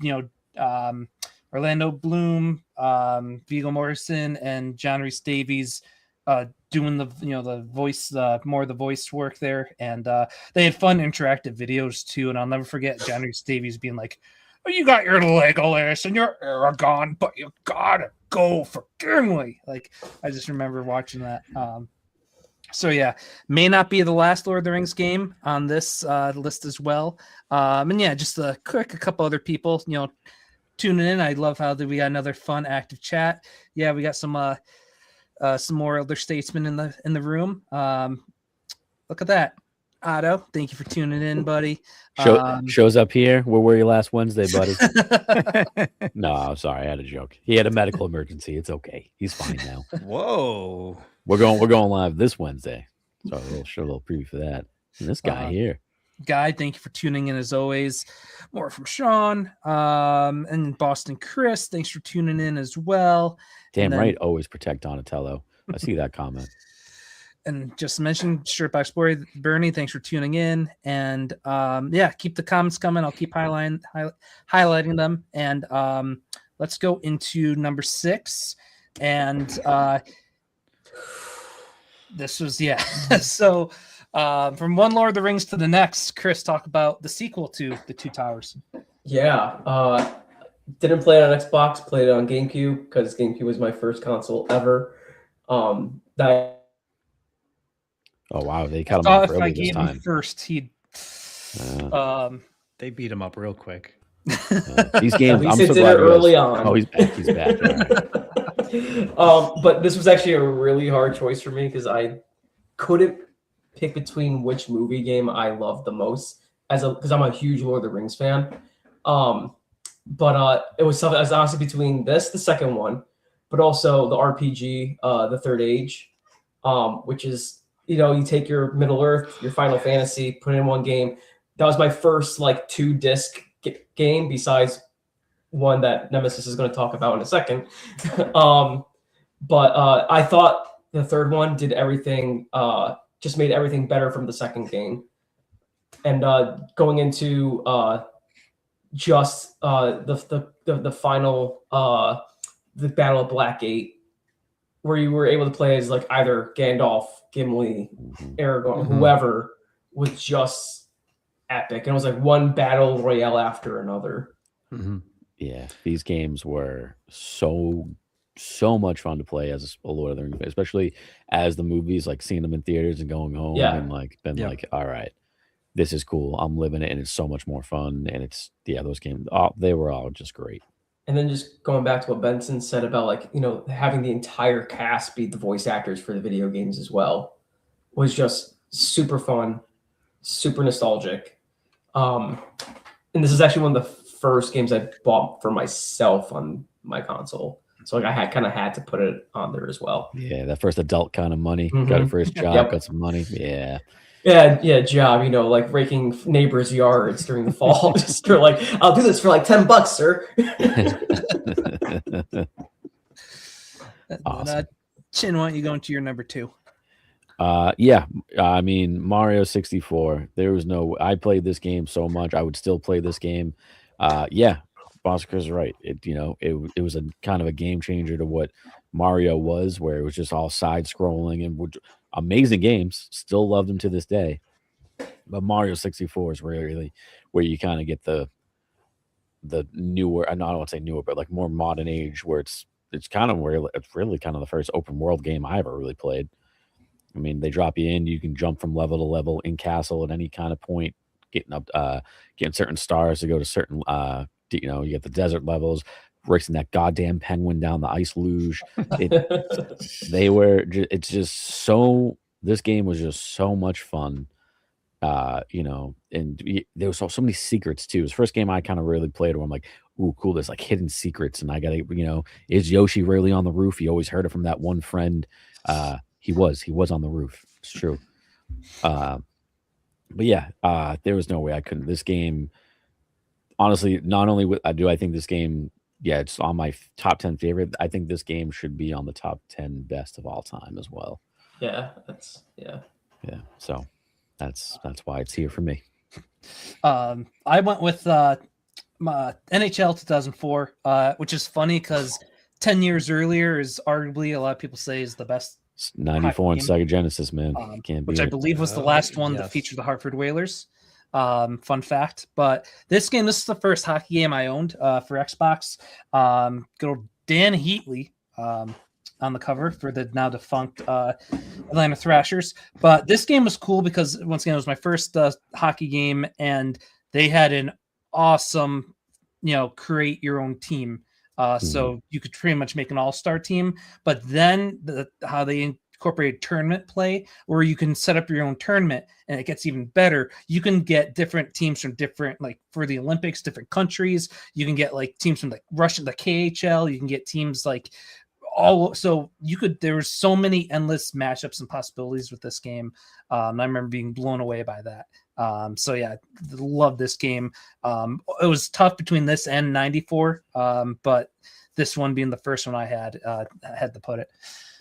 Orlando Bloom, Viggo Mortensen, and John Rhys Davies doing the voice, more of the voice work there, and they had fun interactive videos too. And I'll never forget John Rhys Davies being like, "Oh, you got your Legolas and your Aragorn, but you gotta go for Gimli." Like, I just remember watching that. So yeah, may not be the last Lord of the Rings game on this list as well. And yeah, just a couple other people, tuning in. I love how we got another fun, active chat. Yeah, we got some more elder statesmen in the room. Look at that, Otto. Thank you for tuning in, buddy. Shows up here. Where were you last Wednesday, buddy? No, I'm sorry, I had a joke. He had a medical emergency. It's okay. He's fine now. Whoa. We're going live this Wednesday. So we'll show a little preview for that. And this guy here. Guy, thank you for tuning in as always. More from Sean. And Boston Chris, thanks for tuning in as well. Damn right, always protect Donatello. I see that comment. And just mentioned Shirtbox Bernie, thanks for tuning in. And yeah, keep the comments coming. I'll keep highlighting them. And let's go into number 6. And this was, so From one Lord of the Rings to the next, Chris, talk about the sequel to The Two Towers. Yeah. Didn't play it on Xbox, played it on GameCube because GameCube was my first console ever. That Oh wow, they I cut him thought off if I early this gave him time. first, he'd. Uh, They beat him up real quick. These at games, least I'm it so did glad it you guys- early on. Oh, he's back. He's back. All right. But this was actually a really hard choice for me because I couldn't pick between which movie game I loved the most because I'm a huge Lord of the Rings fan. But it was something. I was honestly between this, the second one, but also the RPG, the Third Age, which is you take your Middle Earth, your Final Fantasy, put it in one game. That was my first like 2-disc game besides one that Nemesis is going to talk about in a second. But I thought the third one did everything, just made everything better from the second game. And going into just the final the Battle of Blackgate, where you were able to play as like either Gandalf, Gimli, Aragorn, whoever, was just epic. And it was like one battle royale after another. Yeah, these games were so much fun to play as a Lord of the Rings, especially as the movies, like seeing them in theaters and going home and like been like, all right, this is cool. I'm living it, and it's so much more fun. And it's those games, they were all just great. And then just going back to what Benson said about like having the entire cast be the voice actors for the video games as well was just super fun, super nostalgic. And this is actually one of the first games I bought for myself on my console. So like I kind of had to put it on there as well. Yeah, that first adult kind of money. Got a first job, got some money. Yeah, job, like raking neighbors' yards during the fall. Just for like, I'll do this for like $10, sir. Awesome. Chin, why don't you go into your number 2? I mean, Mario 64. There was I played this game so much. I would still play this game. Boss Chris is right. It was a kind of a game changer to what Mario was, where it was just all side scrolling and amazing games. Still love them to this day. But Mario 64 is really where you kind of get the newer, I don't want to say newer, but like more modern age, where it's kind of where it's really kind of the first open world game I ever really played. I mean, they drop you in, you can jump from level to level in castle at any kind of point, getting certain stars to go to certain you get the desert levels, racing that goddamn penguin down the ice luge. This game was just so much fun. And there was so many secrets too. It was the first game I kind of really played where I'm like, ooh, cool, there's like hidden secrets, and I gotta, is Yoshi really on the roof? He always heard it from that one friend. He was on the roof. It's true. But yeah, there was no way I couldn't. This game, honestly, not only do I think this game, it's on my top 10 favorite. I think this game should be on the top 10 best of all time as well. Yeah. So that's why it's here for me. I went with my NHL 2004, which is funny because 10 years earlier is arguably, a lot of people say, is the best. 94 on Sega Genesis, man. Which I believe was the last one that featured the Hartford Whalers. Fun fact. But this is the first hockey game I owned for Xbox. Good old Dan Heatley on the cover for the now defunct Atlanta Thrashers. But this game was cool because, once again, it was my first hockey game, and they had an awesome, create your own team. So you could pretty much make an all-star team, but then how they incorporated tournament play, where you can set up your own tournament, and it gets even better. You can get different teams from different, like for the Olympics, different countries. You can get like teams from like Russia, the KHL. You can get teams like there were so many endless matchups and possibilities with this game. I remember being blown away by that. So yeah, love this game. It was tough between this and 94, but this one being the first one I had to put it.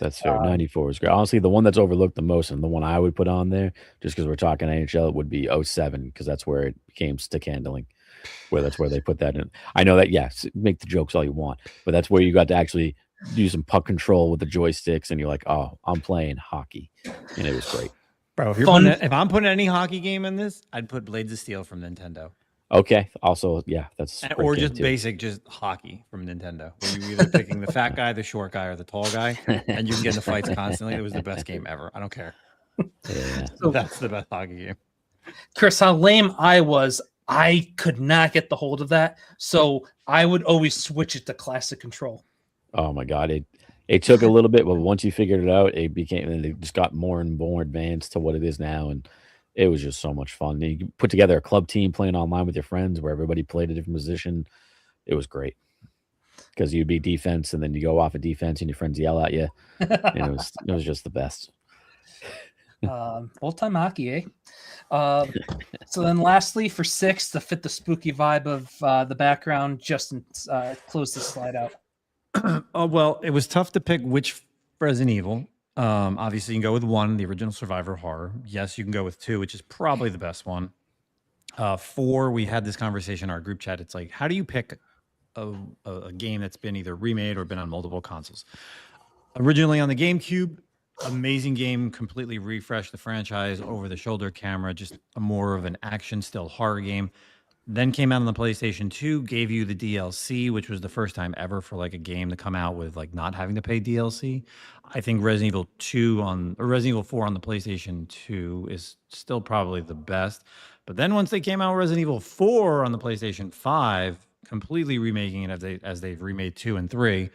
That's fair. 94 is great. Honestly, the one that's overlooked the most, and the one I would put on there, just because we're talking NHL, would be 07, because that's where it became stick handling, that's where they put that in. I know that, yes, make the jokes all you want, but that's where you got to actually do some puck control with the joysticks, and you're like, oh, I'm playing hockey, and it was great. Bro, if I'm putting any hockey game in this, I'd put Blades of Steel from Nintendo. Okay. Also, yeah, that's a Or great game, just too. basic, just hockey from Nintendo, where you're either picking the fat guy, the short guy, or the tall guy, and you can get in the fights constantly. It was the best game ever. I don't care. Yeah. So, That's the best hockey game. Chris, how lame I was. I could not get the hold of that, so I would always switch it to classic control. Oh my God, it took a little bit, but once you figured it out, it just got more and more advanced to what it is now, and it was just so much fun. You could put together a club team playing online with your friends where everybody played a different position. It was great because you'd be defense, and then you go off of defense, and your friends yell at you, and it was just the best. Old time hockey, eh? So then, lastly, for 6, to fit the spooky vibe of the background, Justin, close the slide out. Oh, well, it was tough to pick which Resident Evil. Obviously, you can go with 1, the original survivor horror. Yes, you can go with 2, which is probably the best one. 4, we had this conversation in our group chat. It's like, how do you pick a game that's been either remade or been on multiple consoles? Originally on the GameCube, amazing game, completely refreshed the franchise, over-the-shoulder camera, just more of an action, still horror game. Then came out on the PlayStation 2, gave you the DLC, which was the first time ever for like a game to come out with like not having to pay DLC. I think Resident Evil 4 on the PlayStation 2 is still probably the best. But then once they came out with Resident Evil 4 on the PlayStation 5, completely remaking it as they've remade 2 and 3,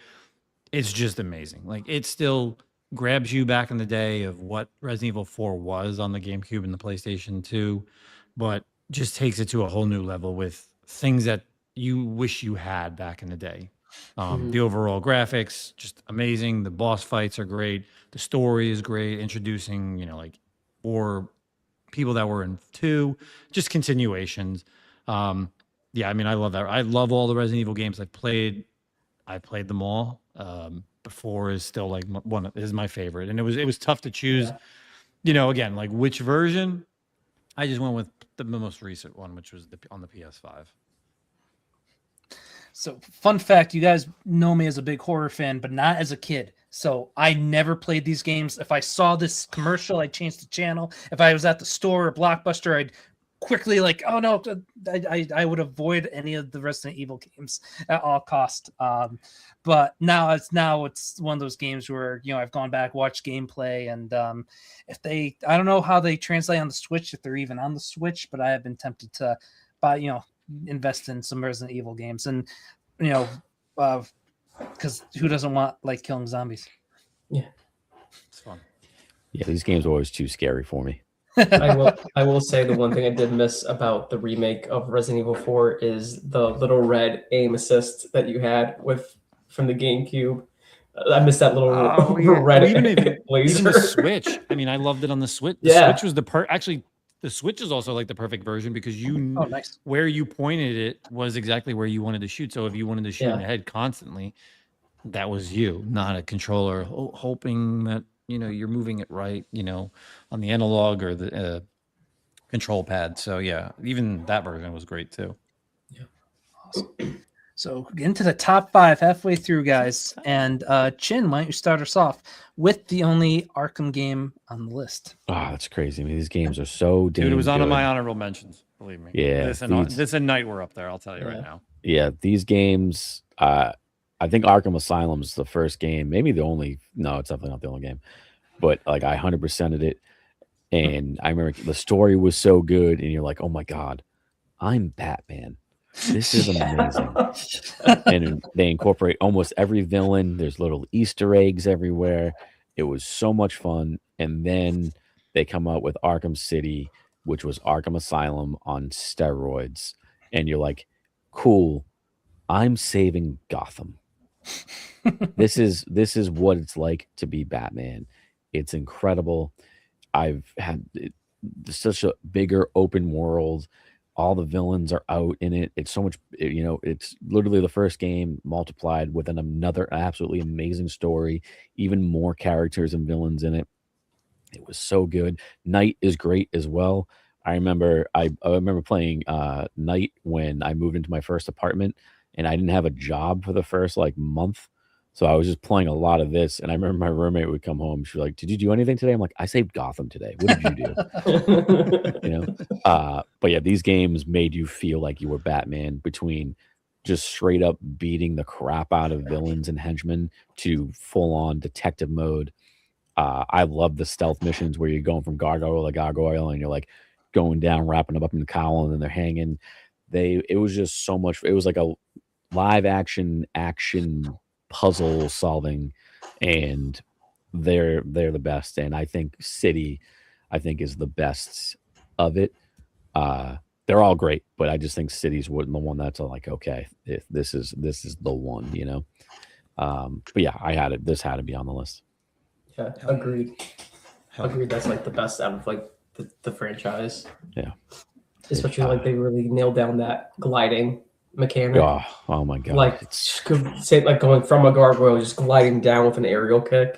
it's just amazing. Like it still grabs you back in the day of what Resident Evil 4 was on the GameCube and the PlayStation 2, but just takes it to a whole new level with things that you wish you had back in the day. The overall graphics, just amazing. The boss fights are great. The story is great. Introducing, or people that were in 2, just continuations. Yeah, I mean, I love that. I love all the Resident Evil games I've played. I played them all. Before is still like is my favorite, and it was tough to choose. Again, like which version. I just went with the most recent one, which was on the PS5. So, fun fact, you guys know me as a big horror fan, but not as a kid. So I never played these games. If I saw this commercial, I'd change the channel. If I was at the store or Blockbuster, I'd quickly oh no, I would avoid any of the Resident Evil games at all cost. But now it's one of those games where I've gone back, watched gameplay, and I don't know how they translate on the Switch, if they're even on the Switch, but I have been tempted to buy invest in some Resident Evil games, and because who doesn't want killing zombies? Yeah, It's fun. Yeah, these games are always too scary for me. I will say the one thing I did miss about the remake of Resident Evil 4 is the little red aim assist that you had from the GameCube. I missed that little red laser. Even the Switch. I mean, I loved it on the Switch. The Switch was actually the Switch is also like the perfect version because nice. Where you pointed it was exactly where you wanted to shoot. So if you wanted to shoot in the head constantly, that was you, not a controller hoping that you're moving it right, on the analog or the control pad. So yeah, even that version was great too. Yeah. Awesome. So into the top 5 halfway through, guys. And Chin, why don't you start us off with the only Arkham game on the list? Oh, that's crazy. I mean, these games are so damn Dude, it was on good. my honorable mentions, believe me. Yeah, this and Night were up there, I'll tell you right now. Yeah, these games, I think Arkham Asylum is the first game, maybe the only. No, it's definitely not the only game. But I 100%ed it, and I remember the story was so good, and you're like, "Oh my god, I'm Batman! This is amazing!" And they incorporate almost every villain. There's little Easter eggs everywhere. It was so much fun. And then they come out with Arkham City, which was Arkham Asylum on steroids, and you're like, "Cool, I'm saving Gotham." This is what it's like to be Batman. It's incredible. I've had such a bigger open world. All the villains are out in it. It's so much, it's literally the first game multiplied with another absolutely amazing story, even more characters and villains in it. It was so good. Night is great as well. I remember playing Night when I moved into my first apartment, and I didn't have a job for the first month. So I was just playing a lot of this, and I remember my roommate would come home. She'd be like, "Did you do anything today?" I'm like, "I saved Gotham today. What did you do?" You know. But yeah, these games made you feel like you were Batman, between just straight up beating the crap out of villains and henchmen to full on detective mode. I love the stealth missions where you're going from gargoyle to gargoyle and you're like going down, wrapping them up in the cowl, and then they're hanging. It was just so much. It was like a live action puzzle solving, and they're the best. And I think City, is the best of it. They're all great, but I just think City's the one that's like, okay, if this is the one, you know. But yeah, this had to be on the list. Yeah, agreed. Hell yeah. Agreed. That's like the best out of like the franchise. Yeah. Especially like they really nailed down that gliding mechanic. Oh my god! Like say like going from a gargoyle, just gliding down with an aerial kick.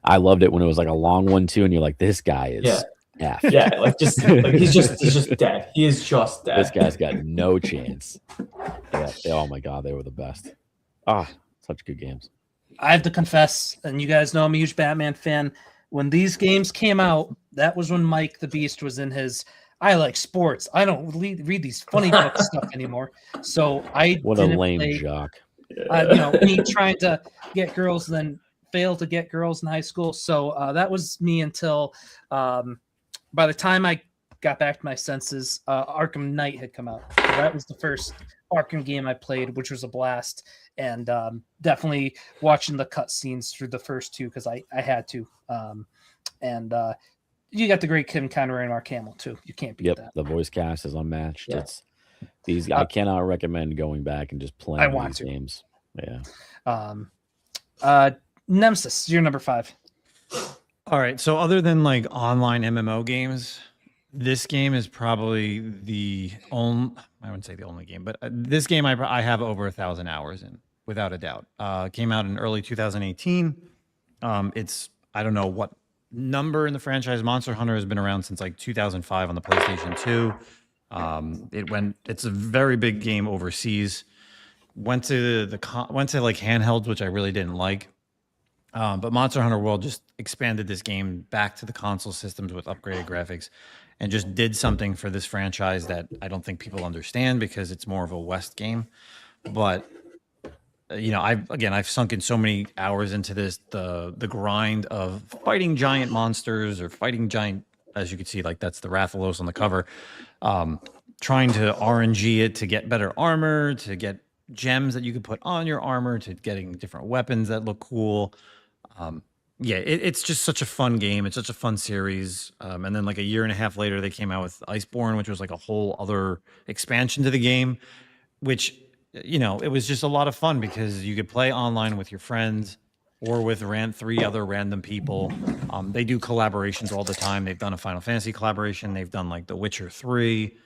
I loved it when it was like a long one too, and you're like, this guy is F. Yeah, like just like he's just dead. He is just dead. This guy's got no chance. Yeah. Oh my god, they were the best. Such good games. I have to confess, and you guys know I'm a huge Batman fan. When these games came out, that was when Mike the Beast was in his I like sports. I don't read these funny book stuff anymore. So What a lame jock. Me trying to get girls, then fail to get girls in high school. So that was me until by the time I got back to my senses, Arkham Knight had come out. So that was the first Arkham game I played, which was a blast. And definitely watching the cutscenes through the first two because I had to. You got the great Kim Conroy and Mark Hamill too. You can't beat that. The voice cast is unmatched. Yeah. I cannot recommend going back and just playing these games. Yeah. Nemesis, you're number 5. All right. So other than like online MMO games, this game is probably the only, I wouldn't say the only game, but this game I have over 1,000 hours in, without a doubt. Came out in early 2018. It's, I don't know what number in the franchise. Monster Hunter has been around since like 2005 on the PlayStation 2. It's a very big game overseas. Went to like handhelds, which I really didn't like. But Monster Hunter World just expanded this game back to the console systems with upgraded graphics and just did something for this franchise that I don't think people understand because it's more of a West game. But I've sunk in so many hours into this, the grind of fighting giant monsters or fighting giant, as you can see, like that's the Rathalos on the cover, trying to RNG it to get better armor, to get gems that you could put on your armor, to getting different weapons that look cool. It's just such a fun game. It's such a fun series. And then like a year and a half later, they came out with Iceborne, which was like a whole other expansion to the game, which, it was just a lot of fun because you could play online with your friends or with 3 other random people. They do collaborations all the time. They've done a Final Fantasy collaboration. They've done like The Witcher 3.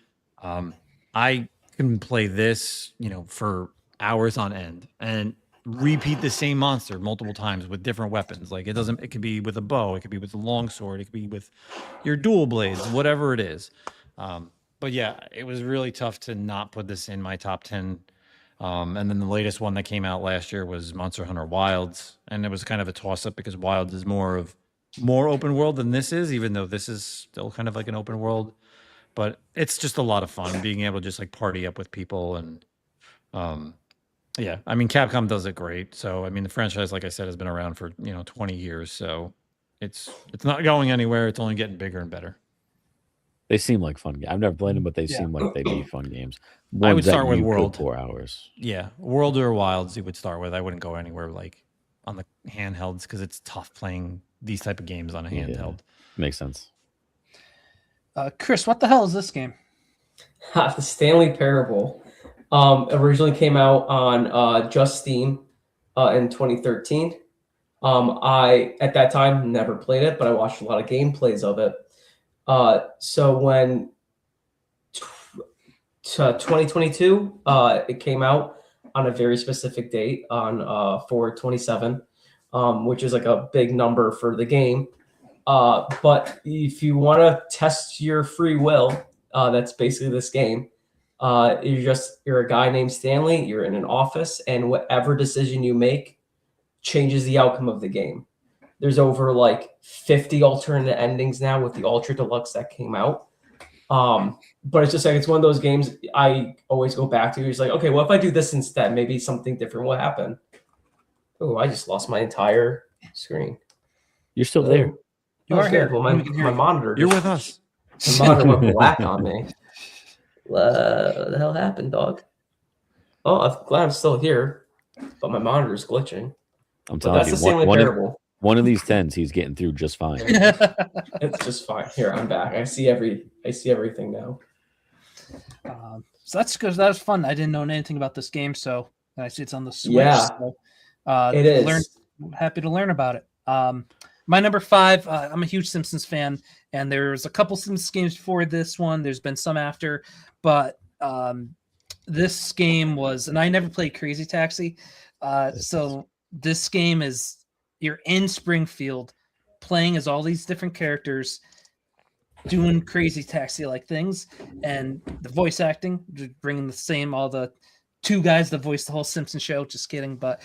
I can play this, for hours on end and repeat the same monster multiple times with different weapons. Like it could be with a bow, it could be with a long sword, it could be with your dual blades, whatever it is. But yeah, it was really tough to not put this in my top 10. And then the latest one that came out last year was Monster Hunter Wilds, and it was kind of a toss-up because Wilds is more open world than this is, even though this is still kind of like an open world. But it's just a lot of fun being able to just like party up with people. And Capcom does it great. So I mean, the franchise, like I said, has been around for 20 years, so it's not going anywhere. It's only getting bigger and better. They seem like fun games. I've never played them, but they seem like they'd be fun games. I would start with you could World. 4 hours. Yeah, World or Wilds you would start with. I wouldn't go anywhere like on the handhelds because it's tough playing these type of games on a handheld. Makes sense. Chris, what the hell is this game? The Stanley Parable. Originally came out on just Steam in 2013. I, at that time, never played it, but I watched a lot of gameplays of it. So when 2022, it came out on a very specific date on 4/27, which is like a big number for the game. But if you want to test your free will, that's basically this game. You're a guy named Stanley. You're in an office, and whatever decision you make changes the outcome of the game. There's over like 50 alternate endings now with the Ultra Deluxe that came out. But it's just like it's one of those games I always go back to. It's like, okay, well, if I do this instead, maybe something different will happen. Oh, I just lost my entire screen. You're still there. You Oh, are here. good. Well, We can hear my you. monitor. You're with us. The monitor went black on me. What the hell happened, dog? Oh, I'm glad I'm still here, but my monitor's glitching. I'm But telling that's you, the Stanley Parable. one of these 10s, he's getting through just fine. It's just fine. Here, I'm back. I see everything now. So that's good. That was fun. I didn't know anything about this game, so and I see it's on the Switch. Yeah, so, it is. Happy to learn about it. My number 5. I'm a huge Simpsons fan, and there's a couple Simpsons games before this one. There's been some after, but this game was, and I never played Crazy Taxi. So this game is you're in Springfield, playing as all these different characters, doing Crazy Taxi like things, and the voice acting, bringing the same all the two guys that voiced the whole Simpson show. Just kidding, but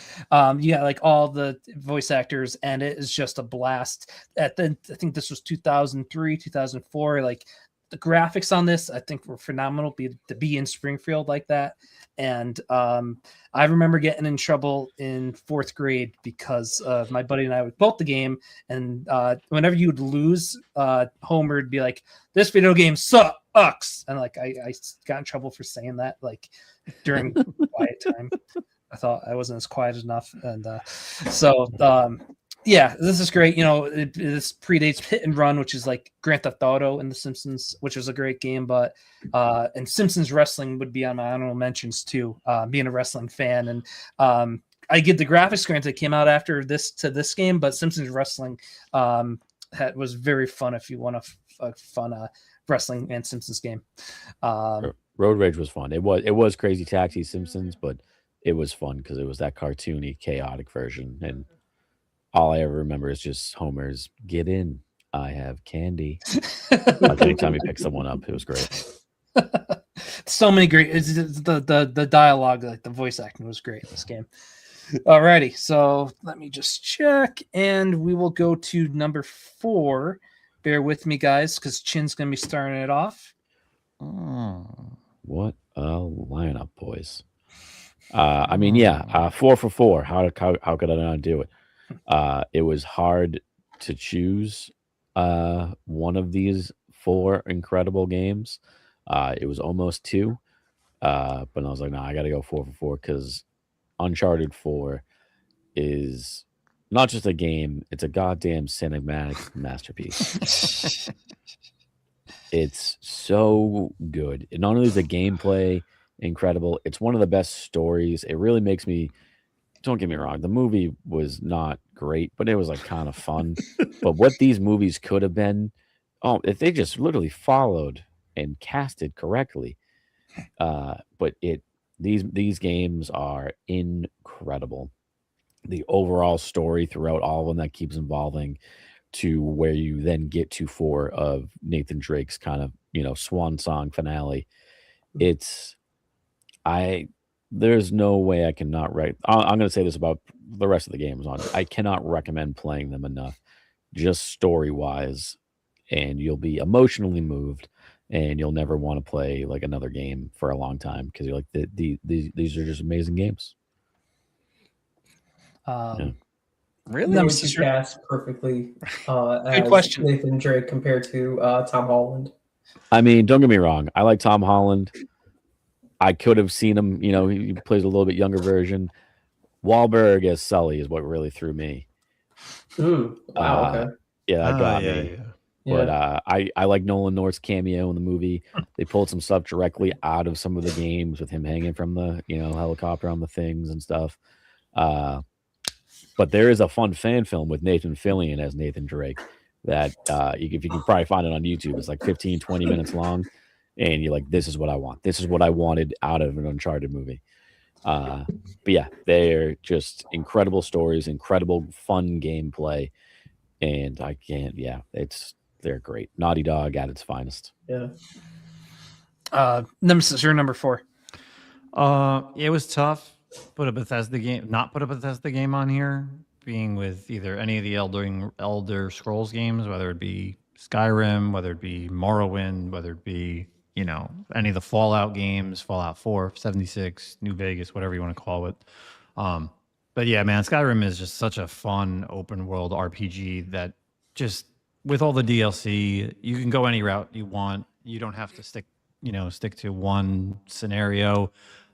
you got like all the voice actors, and it is just a blast. I think this was 2003, 2004. Like the graphics on this, I think were phenomenal. To be in Springfield like that, and I remember getting in trouble in 4th grade because my buddy and I would both the game, and whenever you would lose, Homer would be like, "This video game sucks," and like I got in trouble for saying that like during quiet time. I thought I wasn't as quiet enough, and yeah, this is great. You know, this predates Hit and Run, which is like Grand Theft Auto and The Simpsons, which was a great game. But and Simpsons wrestling would be on my honorable mentions too. Being a wrestling fan, and I get the graphics. Granted, it came out after this game, but Simpsons wrestling was very fun. If you want a fun wrestling and Simpsons game. Road Rage was fun. It was Crazy Taxi Simpsons, but it was fun because it was that cartoony, chaotic version. And all I ever remember is just Homer's "Get in, I have candy." Like anytime he picks someone up, it was great. So many great. The dialogue, like the voice acting, was great in this game. Alrighty, so let me just check, and we will go to number 4. Bear with me, guys, because Chin's gonna be starting it off. Oh. What a lineup, boys! I mean, yeah, 4 for 4. How could I not do it? It was hard to choose one of these 4 incredible games. It was almost 2, but I was like, no, I got to go 4 for 4 because Uncharted 4 is not just a game; it's a goddamn cinematic masterpiece. It's so good. And not only is the gameplay incredible, it's one of the best stories. It really makes me. Don't get me wrong, the movie was not great, but it was like kind of fun. But what these movies could have been, if they just literally followed and casted correctly. But these games are incredible. The overall story throughout all of them that keeps evolving to where you then get to 4 of Nathan Drake's kind of, swan song finale. There's no way I cannot I'm going to say this about the rest of the games on it. I cannot recommend playing them enough, just story-wise, and you'll be emotionally moved, and you'll never want to play like another game for a long time because you're like, these are just amazing games. Really? Who would you cast perfectly as question. Nathan Drake compared to Tom Holland? I mean, don't get me wrong. I like Tom Holland. I could have seen him, he plays a little bit younger version. Wahlberg as Sully is what really threw me. Wow, okay. Yeah, that got yeah, me. yeah. But I like Nolan North's cameo in the movie. They pulled some stuff directly out of some of the games with him hanging from the, helicopter on the things and stuff. But there is a fun fan film with Nathan Fillion as Nathan Drake that if you can probably find it on YouTube, it's like 15, 20 minutes long. And you're like, this is what I want. This is what I wanted out of an Uncharted movie. But yeah, they're just incredible stories, incredible fun gameplay. And they're great. Naughty Dog at its finest. Yeah. Nemesis, you're number 4. It was tough. Put a Bethesda game, not put a Bethesda game on here. Being with either any of the Elder Scrolls games, whether it be Skyrim, whether it be Morrowind, whether it be any of the Fallout games, Fallout 4, 76, New Vegas, whatever you want to call it. But yeah, man, Skyrim is just such a fun open world RPG that just with all the DLC, you can go any route you want. You don't have to stick to one scenario.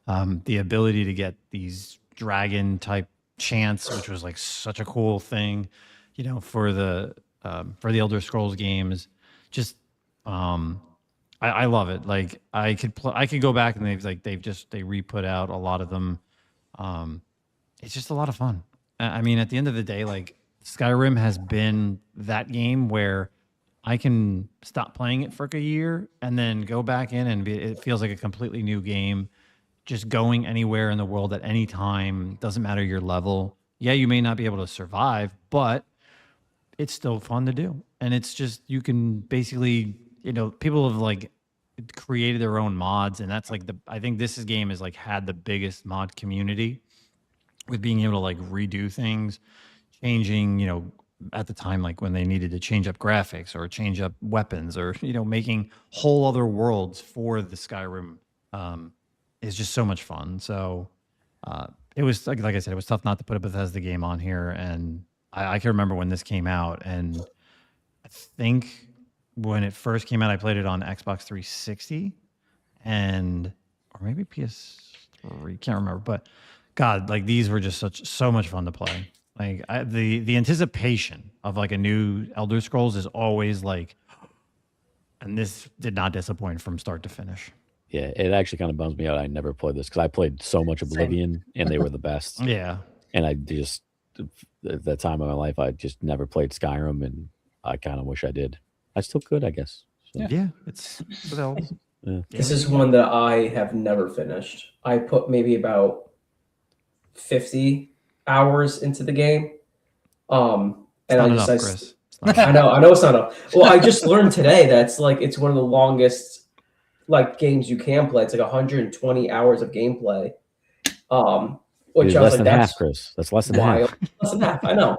The ability to get these dragon type chants, which was like such a cool thing, for the Elder Scrolls games. Just I love it. Like I could go back and they re-put out a lot of them. It's just a lot of fun. I mean, at the end of the day, like Skyrim has been that game where I can stop playing it for a year and then go back in and it feels like a completely new game. Just going anywhere in the world at any time, doesn't matter your level. Yeah, you may not be able to survive, but it's still fun to do. And it's just, you can basically, people have like created their own mods, and that's like I think this game is like had the biggest mod community with being able to like redo things, changing, at the time, like when they needed to change up graphics or change up weapons or, making whole other worlds for the Skyrim is just so much fun. So it was, like I said, it was tough not to put a Bethesda game on here. And I can remember when this came out, and I think when it first came out, I played it on Xbox 360 or maybe PS3, can't remember, but God, like these were just so much fun to play. Like the anticipation of like a new Elder Scrolls is always like, and this did not disappoint from start to finish. Yeah, it actually kind of bums me out. I never played this because I played so much Oblivion and they were the best. Yeah. And I just, at that time of my life, I just never played Skyrim, and I kind of wish I did. I still could, I guess. So, yeah, it's yeah. This is one that I have never finished. I put maybe about 50 hours into the game. And not enough, Chris. I know it's not enough. Well, I just learned today that it's one of the longest like games you can play. It's like 120 hours of gameplay. Which I was less like, than that's half, Chris. That's less than wild. half. Less than half, I know.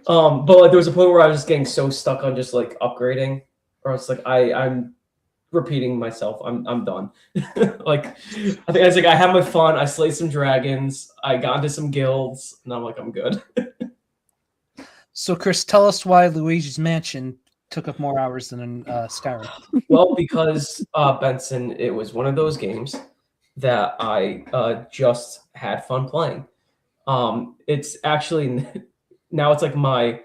But like there was a point where I was just getting so stuck on just like upgrading, or I was like, I'm repeating myself. I'm done. Like I think I was like, I had my fun. I slayed some dragons. I got into some guilds, and I'm like, I'm good. So, Chris, tell us why Luigi's Mansion took up more hours than Skyrim. Well, because Benson, it was one of those games that I just had fun playing. It's actually now it's like my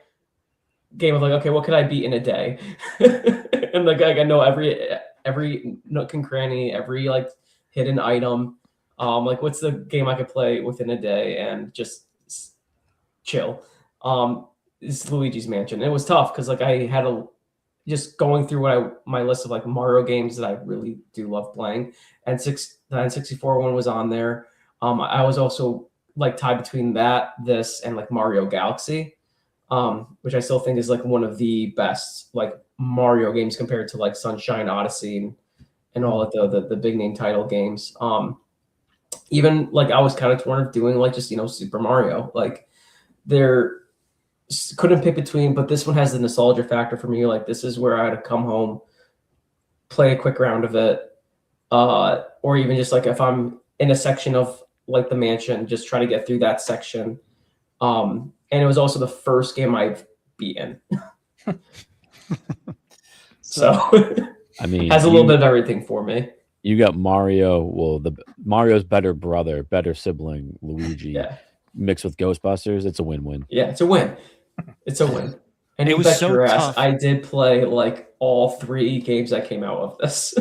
game of like, okay, what could I beat in a day? And like I know every nook and cranny, every like hidden item. Like what's the game I could play within a day and just chill? It's Luigi's Mansion. It was tough because like I had just going through my list of like Mario games that I really do love playing, and the N64 one was on there. I was also like tied between this and like Mario Galaxy, which I still think is like one of the best like Mario games compared to like Sunshine Odyssey and all of the big name title games. Even like I was kind of torn of doing like just Super Mario. Like there couldn't pick between, but this one has the nostalgia factor for me. Like this is where I had to come home, play a quick round of it, or even just like if I'm in a section of like the mansion, just try to get through that section. And it was also the first game I've beaten. So I mean, has a little bit of everything for me. You got Mario, Mario's better brother, better sibling, Luigi, Yeah. mixed with Ghostbusters. It's a win-win. Yeah, it's a win. It's a win. And It you was bet so your ass, tough. I did play like all 3 games that came out of this.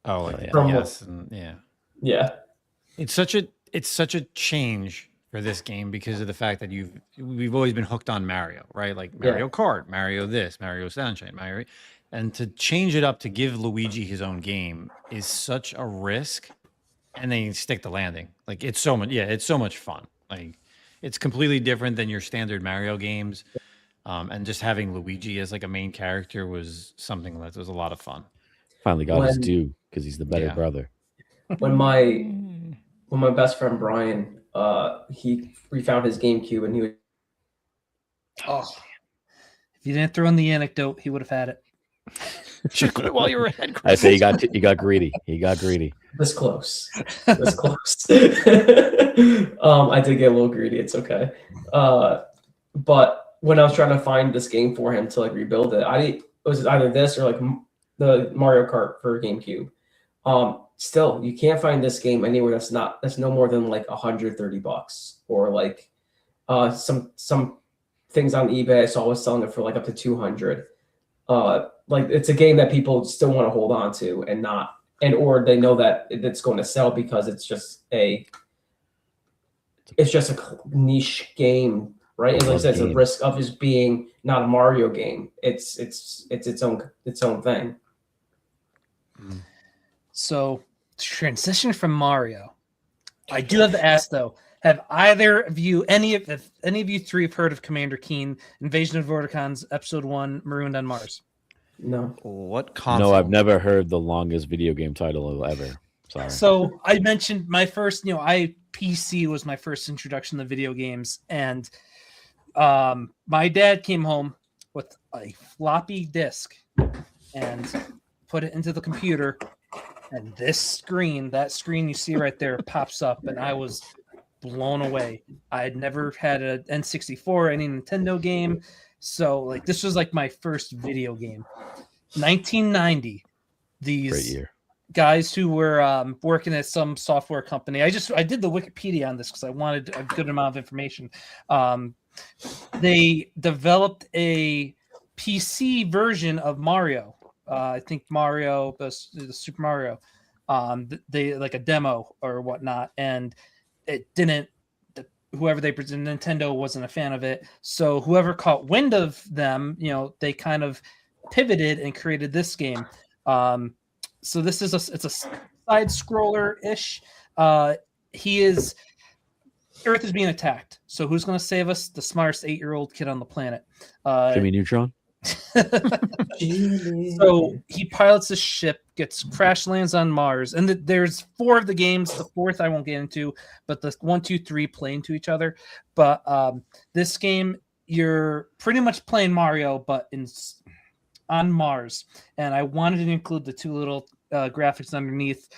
Oh, like, yeah. From yes, and yeah. Yeah. It's such a change for this game because of the fact that we've always been hooked on Mario, right? Like Mario Kart, Mario this, Mario Sunshine, Mario, and to change it up to give Luigi his own game is such a risk, and then you stick the landing. Like it's so much fun. Like it's completely different than your standard Mario games, and just having Luigi as like a main character was something that was a lot of fun. Finally got his When- due because he's the better Yeah. brother. when my best friend Brian, we found his GameCube and he was Oh, if you didn't throw in the anecdote, he would have had it. Should quit while you were ahead. I say he got greedy. He got greedy. this close. This close. I did get a little greedy. It's okay. But when I was trying to find this game for him to like rebuild it, it was either this or like the Mario Kart for GameCube. Still, you can't find this game anywhere that's no more than like $130 or like some things on eBay I saw was selling it for like up to 200. Like it's a game that people still want to hold on to or they know that it's going to sell because it's just a niche game, right? And like I said, it's a risk of just being not a Mario game. It's its own thing. So transition from Mario. I do have to ask though, have either of you, any of you three have heard of Commander Keen, Invasion of Vorticons, Episode 1, Marooned on Mars? No. What console? No, I've never heard the longest video game title ever. Sorry. So I mentioned my first, PC was my first introduction to video games, and my dad came home with a floppy disk and put it into the computer, and that screen you see right there pops up, and I was blown away. I had never had an N64, any Nintendo game, so like this was like my first video game. 1990. Great These year. guys who were working at some software company. I did the Wikipedia on this because I wanted a good amount of information. They developed a PC version of Mario. I think Mario, the Super Mario. They like a demo or whatnot, and it didn't. Whoever they presented, Nintendo wasn't a fan of it. So whoever caught wind of them, they kind of pivoted and created this game. So this is it's a side scroller ish. Earth is being attacked. So who's going to save us? The smartest 8-year-old kid on the planet. Jimmy Neutron. So he pilots a ship, gets crash lands on Mars, and there's 4 of the games. The 4th I won't get into, but the 1, 2, 3 play into each other. But this game, you're pretty much playing Mario, but on Mars. And I wanted to include the 2 little graphics underneath.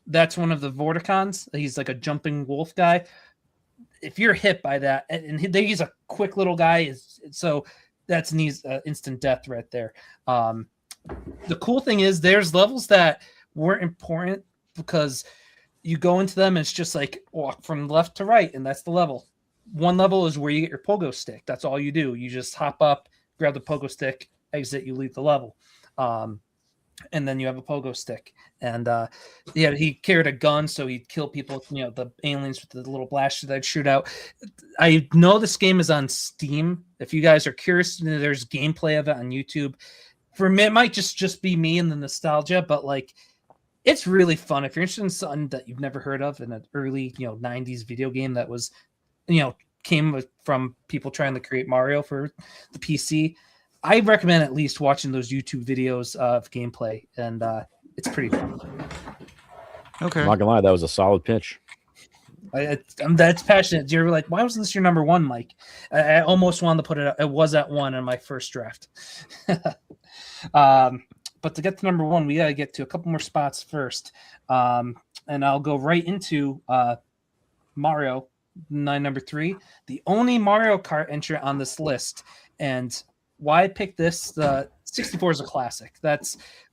That's one of the Vorticons. He's like a jumping wolf guy. If you're hit by that, and he's a quick little guy, so that's an instant death right there. The cool thing is there's levels that weren't important because you go into them and it's just like walk from left to right, and that's the level. One level is where you get your pogo stick. That's all you do. You just hop up, grab the pogo stick, exit, you leave the level. And then you have a pogo stick. And he carried a gun, so he'd kill people, the aliens with the little blasters that I'd shoot out. I know this game is on Steam. If you guys are curious, there's gameplay of it on YouTube. For me, it might just be me and the nostalgia, but like it's really fun. If you're interested in something that you've never heard of in an early, 90s video game that was, came from people trying to create Mario for the PC, I recommend at least watching those YouTube videos of gameplay, and it's pretty fun. Okay. I'm not gonna lie, that was a solid pitch. That's passionate. You're like, why wasn't this your number 1, Mike? I almost wanted to put it. It was at 1 in my first draft. But to get to number 1, we got to get to a couple more spots first. And I'll go right into Mario, number 3, the only Mario Kart entry on this list. And why I picked this, the 64 is a classic.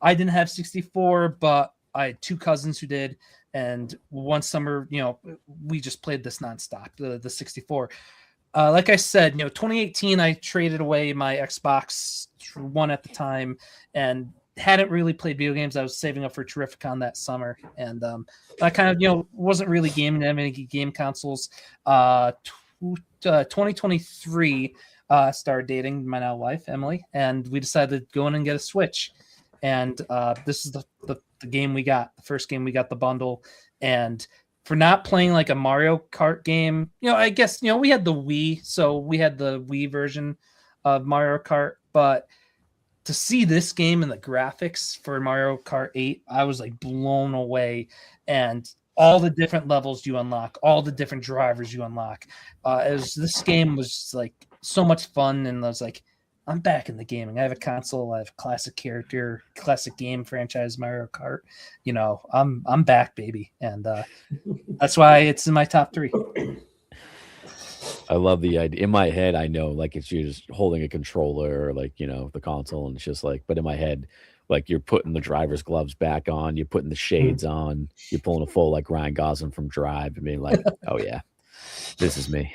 I didn't have 64, but I had 2 cousins who did. And one summer, we just played this nonstop, the 64. Like I said, 2018, I traded away my Xbox One at the time and hadn't really played video games. I was saving up for Terrificon that summer. And I kind of, wasn't really gaming any game consoles. 2023, started dating my now wife, Emily, and we decided to go in and get a Switch. And this is the game we got, the first game we got the bundle. And for not playing like a Mario Kart game, I guess, we had the Wii, so we had the Wii version of Mario Kart, but to see this game and the graphics for Mario Kart 8, I was like blown away. And all the different levels you unlock, all the different drivers you unlock. This game was like so much fun, and I was like, I'm back in the gaming. I have a console, I have a classic character, classic game franchise, Mario Kart. You know, I'm back, baby, and that's why it's in my top 3. I love the idea. In my head, I know like it's you're just holding a controller or like, you know, the console, and it's just like, but in my head, like you're putting the driver's gloves back on, you're putting the shades on, you're pulling a full like Ryan Gosling from Drive and being like, oh yeah, this is me.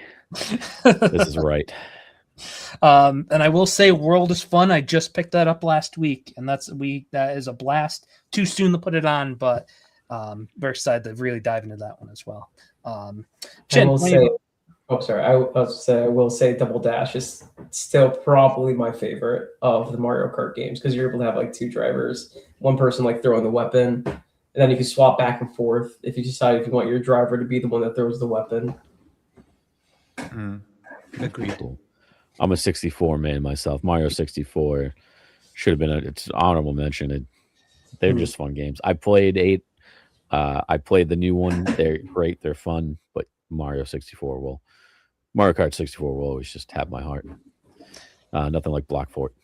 This is right. And I will say World is fun. I just picked that up last week, and that is a blast. Too soon to put it on, but very excited to really dive into that one as well. Chin, I will say Double Dash is still probably my favorite of the Mario Kart games, because you're able to have like 2 drivers, one person like throwing the weapon, and then you can swap back and forth if you decide if you want your driver to be the one that throws the weapon. Agreed. Cool. I'm a 64 man myself. Mario 64 should have been it's an honorable mention. They're just fun games. I played 8. I played the new one. They're great. They're fun. But Mario Kart 64 will always just have my heart. Nothing like Block Fort.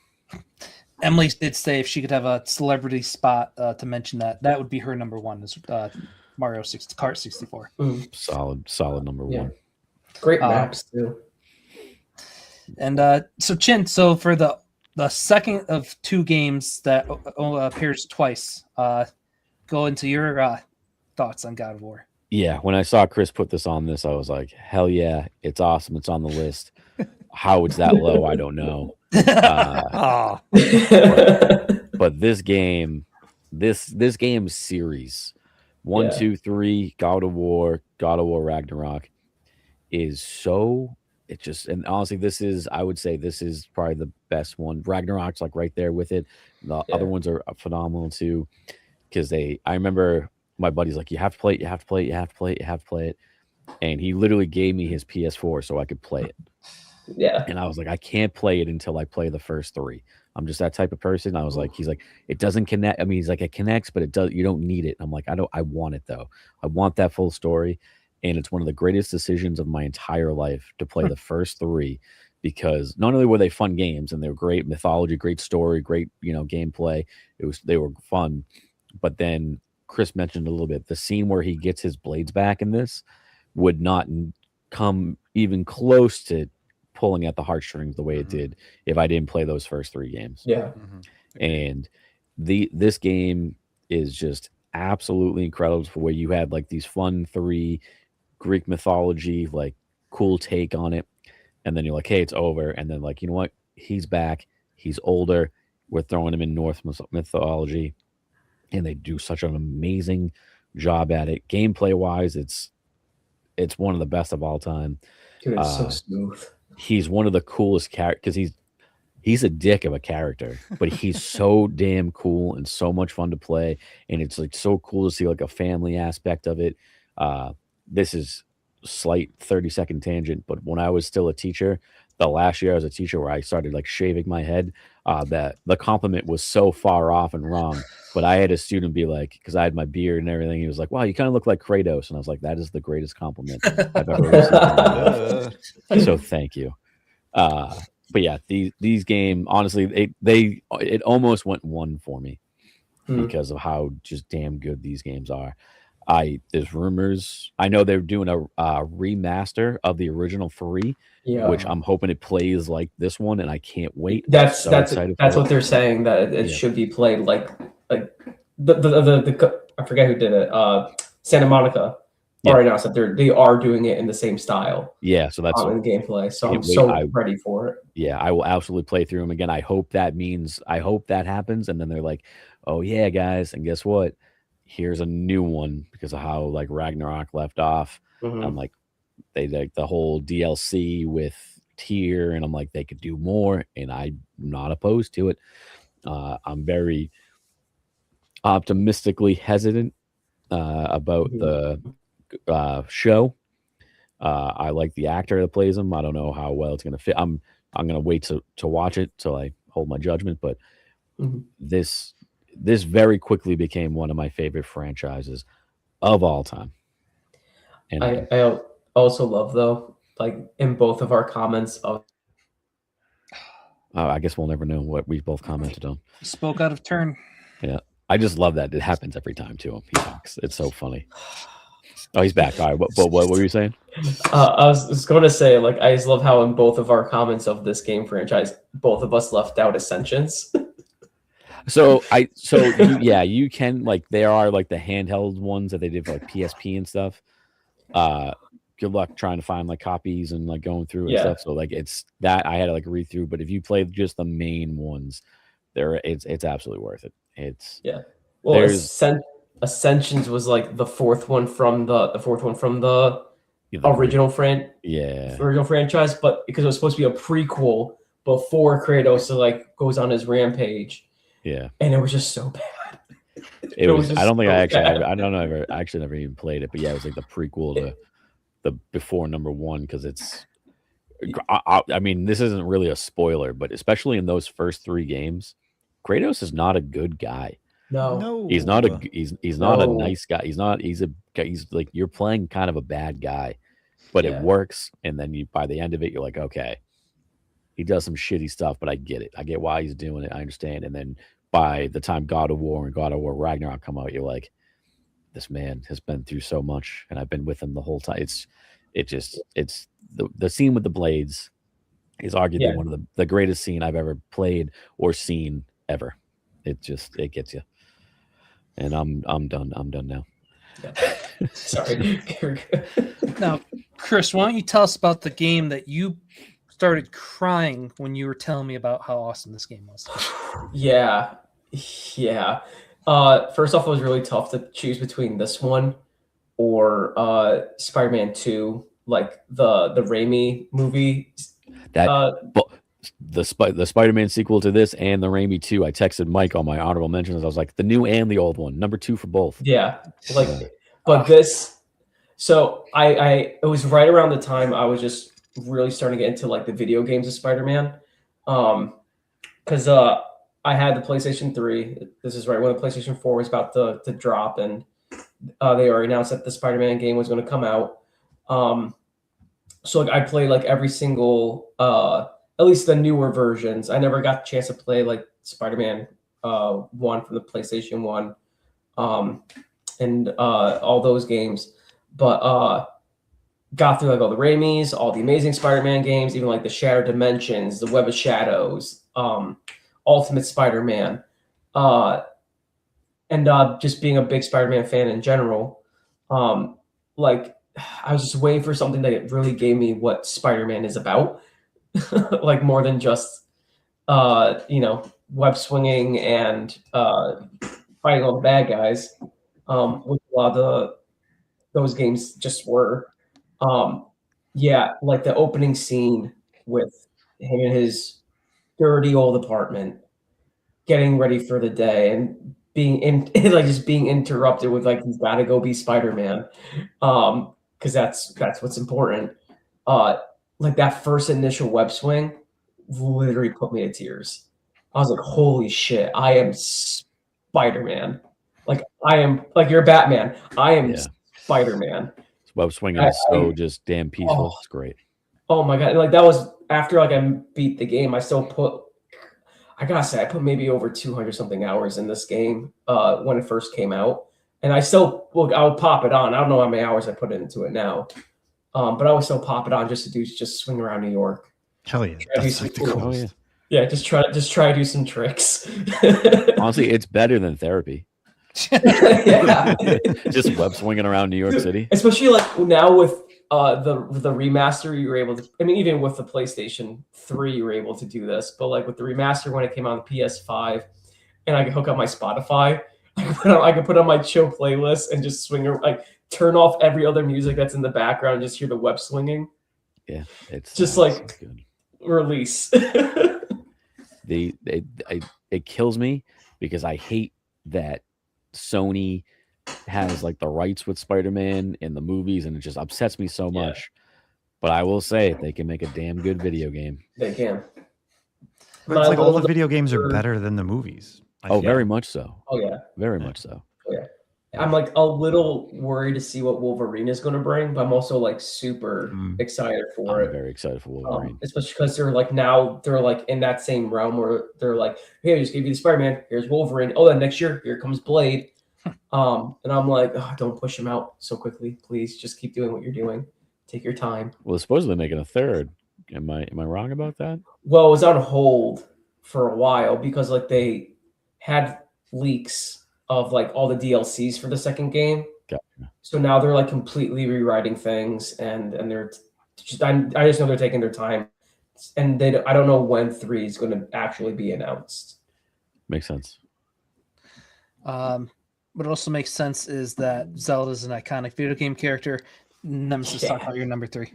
Emily did say if she could have a celebrity spot to mention that would be her number 1 is Mario Kart 64. Solid number 1. Great maps too. And so Chin, so for the second of 2 games that appears twice, go into your thoughts on God of War. Yeah, when I saw Chris put this on this, I was like, hell yeah, it's awesome. It's on the list. How it's that low, I don't know. But this game series, 1, 2, 3, God of War Ragnarok, is so and honestly, I would say this is probably the best one. Ragnarok's like right there with it. The other ones are phenomenal too, because I remember my buddy's like, you have to play it. And he literally gave me his PS4 so I could play it. Yeah. And I was like, I can't play it until I play the first 3. I'm just that type of person. I was like, he's like, it doesn't connect. I mean, he's like, it connects, but you don't need it. I'm like, I want it though. I want that full story. And it's one of the greatest decisions of my entire life to play the first 3, because not only were they fun games and they were great mythology, great story, great, gameplay. They were fun. But then Chris mentioned a little bit, the scene where he gets his blades back in this would not come even close to pulling at the heartstrings the way it did if I didn't play those first 3 games. Yeah. And this game is just absolutely incredible for where you had like these fun 3 Greek mythology, like cool take on it. And then you're like, hey, it's over. And then like, you know what? He's back. He's older. We're throwing him in Norse mythology. And they do such an amazing job at it. Gameplay wise, it's one of the best of all time. Dude, it's so smooth. He's one of the coolest characters because he's a dick of a character, but he's so damn cool and so much fun to play. And it's like so cool to see like a family aspect of it. This is slight 30-second tangent, but when I was still a teacher, the last year I was a teacher where I started like shaving my head, that the compliment was so far off and wrong. But I had a student be like, because I had my beard and everything, he was like, wow, you kind of look like Kratos. And I was like, that is the greatest compliment I've ever received. So thank you. But yeah, these game, honestly, it almost went 1 for me because of how just damn good these games are. There's rumors. I know they're doing a remaster of the original 3, which I'm hoping it plays like this one, and I can't wait. That's what they're saying, that it should be played like the I forget who did it. Santa Monica already announced that they are doing it in the same style. Yeah, so that's in gameplay. So I'm ready for it. Yeah, I will absolutely play through them again. I hope that happens, and then they're like, oh yeah, guys, and guess what? Here's a new one because of how like Ragnarok left off. I'm like, they like the whole DLC with Tyr, and I'm like, they could do more, and I'm not opposed to it. I'm very optimistically hesitant about the show. I like the actor that plays him. I don't know how well it's gonna fit. I'm gonna wait to watch it till I hold my judgment, but Mhm. this very quickly became one of my favorite franchises of all time. And I also love though, like in both of our comments of I guess we'll never know what we both commented on. You spoke out of turn. Yeah, I just love that it happens every time to him. He talks. It's so funny. Oh, he's back. All right, what were you saying? I was going to say, like, I just love how in both of our comments of this game franchise, both of us left out Ascensions. So you can, like, there are like the handheld ones that they did for like PSP and stuff. Good luck trying to find like copies and like going through and Yeah. stuff. So like it's that I had to like read through, but if you play just the main ones, it's absolutely worth it. It's Well, There's- Ascensions was like the fourth one from the the original original franchise, but because it was supposed to be a prequel before Kratos like goes on his rampage, yeah. and it was just so bad. It was. just I don't think so I actually. bad. I don't know. I actually never even played it, but yeah, it was like the prequel to the before number one because it's. I mean, this isn't really a spoiler, but especially in those first 3 games, Kratos is not a good guy. No. He's not a. He's not a No. nice guy. He's not. He's like you're playing kind of a bad guy, but Yeah. it works. And then by the end of it, you're like, okay, he does some shitty stuff, but I get it. I get why he's doing it. I understand. And then by the time God of War and God of War Ragnarok come out, you're like, this man has been through so much, and I've been with him the whole time. It's the scene with the blades is arguably Yeah. one of the greatest scene I've ever played or seen ever. It gets you. And I'm done. I'm done now. Yeah. Sorry. Now, Chris, why don't you tell us about the game that you started crying when you were telling me about how awesome this game was? Yeah. First off, it was really tough to choose between this one or Spider-Man 2, like the Raimi movie. That the Spider-Man sequel to this and the Raimi 2. I texted Mike on my honorable mentions. I was like, the new and the old one, number 2 for both. Yeah, like, but this. So it was right around the time I was just really starting to get into like the video games of Spider-Man, because I had the PlayStation 3. This is right when the PlayStation 4 was about to drop, and they already announced that the Spider-Man game was going to come out. So like I played like every single, at least the newer versions. I never got a chance to play like Spider-Man 1 from the PlayStation 1, and all those games. But got through like all the Raimis, all the Amazing Spider-Man games, even like the Shattered Dimensions, the Web of Shadows, Ultimate Spider-Man, and just being a big Spider-Man fan in general. Like I was just waiting for something that really gave me what Spider-Man is about, like more than just web swinging and fighting all the bad guys, which a lot of those games just were. Like the opening scene with him in his dirty old apartment, getting ready for the day and being being interrupted with like, he's got to go be Spider-Man, because that's what's important. Like that first initial web swing literally put me to tears. I was like, holy shit, I am Spider-Man. Like I am, like you're Batman. I am Spider-Man. Web swinging is so just damn peaceful. It's great. Oh my god! Like that was after like I beat the game. I gotta say, I put maybe over 200 something hours in this game when it first came out, and I would pop it on. I don't know how many hours I put into it now, but I would still pop it on just to swing around New York. Hell yeah, that's like the cool. coolest. Yeah, just try to do some tricks. Honestly, it's better than therapy. Yeah. Just web swinging around New York City. Especially like now with the remaster, you were able to. I mean, even with the PlayStation 3, you were able to do this. But like with the remaster, when it came out on the PS5, and I could hook up my Spotify, I could put on my chill playlist and just swing, like turn off every other music that's in the background, and just hear the web swinging. Yeah, it's just it's good. Release. It kills me because I hate that Sony has like the rights with Spider-Man in the movies, and it just upsets me so much. But I will say they can make a damn good video game. They can. But it's like all the little video games are are- better than the movies. I Oh, feel. very much so. Oh yeah. Very Yeah. much so. I'm like a little worried to see what Wolverine is going to bring, but I'm also like super excited for I'm it. very excited for Wolverine. Especially because they're like in that same realm where they're like, hey, I just gave you the Spider-Man. Here's Wolverine. Oh, then next year, here comes Blade. And I'm like, oh, don't push him out so quickly, please. Just keep doing what you're doing. Take your time. Well, supposedly making a third. Am I wrong about that? Well, it was on hold for a while because like they had leaks of like all the DLCs for the second game. Gotcha. So now they're like completely rewriting things, and they're just I just know they're taking their time, and I don't know when 3 is going to actually be announced. Makes sense. What also makes sense is that Zelda's an iconic video game character. Nemesis, talk about your number 3.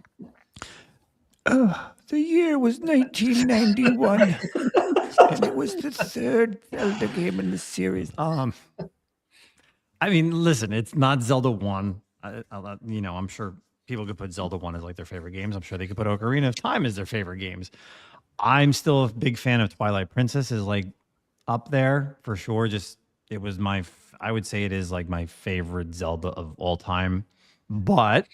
The year was 1991, and it was the third Zelda game in the series. I mean, listen, it's not Zelda 1. You know, I'm sure people could put Zelda 1 as like their favorite games. I'm sure they could put Ocarina of Time as their favorite games. I'm still a big fan of Twilight Princess, is like up there for sure. Just it was I would say it is like my favorite Zelda of all time. But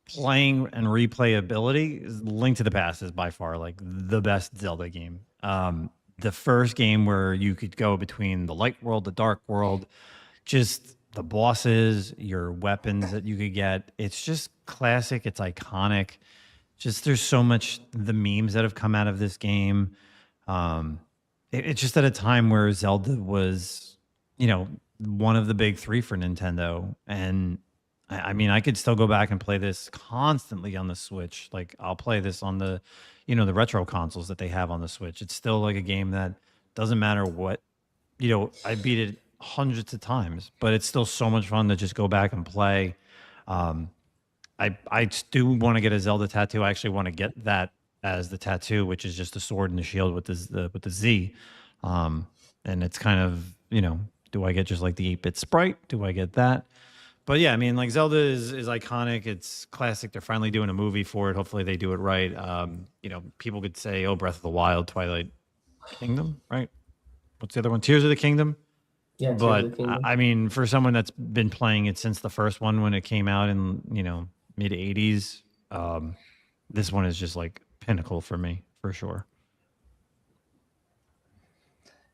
playing and replayability, Link to the Past is by far like the best Zelda game. The first game where you could go between the light world, the dark world, just the bosses, your weapons that you could get. It's just classic. It's iconic. Just there's so much, the memes that have come out of this game. It's just at a time where Zelda was, you know, one of the big 3 for Nintendo. And I mean, I could still go back and play this constantly on the Switch. Like I'll play this on the, you know, the retro consoles that they have on the Switch. It's still like a game that doesn't matter what, you know, I beat it hundreds of times, but it's still so much fun to just go back and play. I do want to get a Zelda tattoo. I actually want to get that as the tattoo, which is just a sword and a shield with the Z. And it's kind of, you know, do I get just like the 8-bit sprite? Do I get that? But yeah, I mean, like Zelda is iconic. It's classic. They're finally doing a movie for it. Hopefully they do it right. You know, people could say, oh, Breath of the Wild, Twilight Kingdom, right? What's the other one? Tears of the Kingdom. Yeah, But I mean, for someone that's been playing it since the first one when it came out in, you know, mid 80s, this one is just like pinnacle for me, for sure.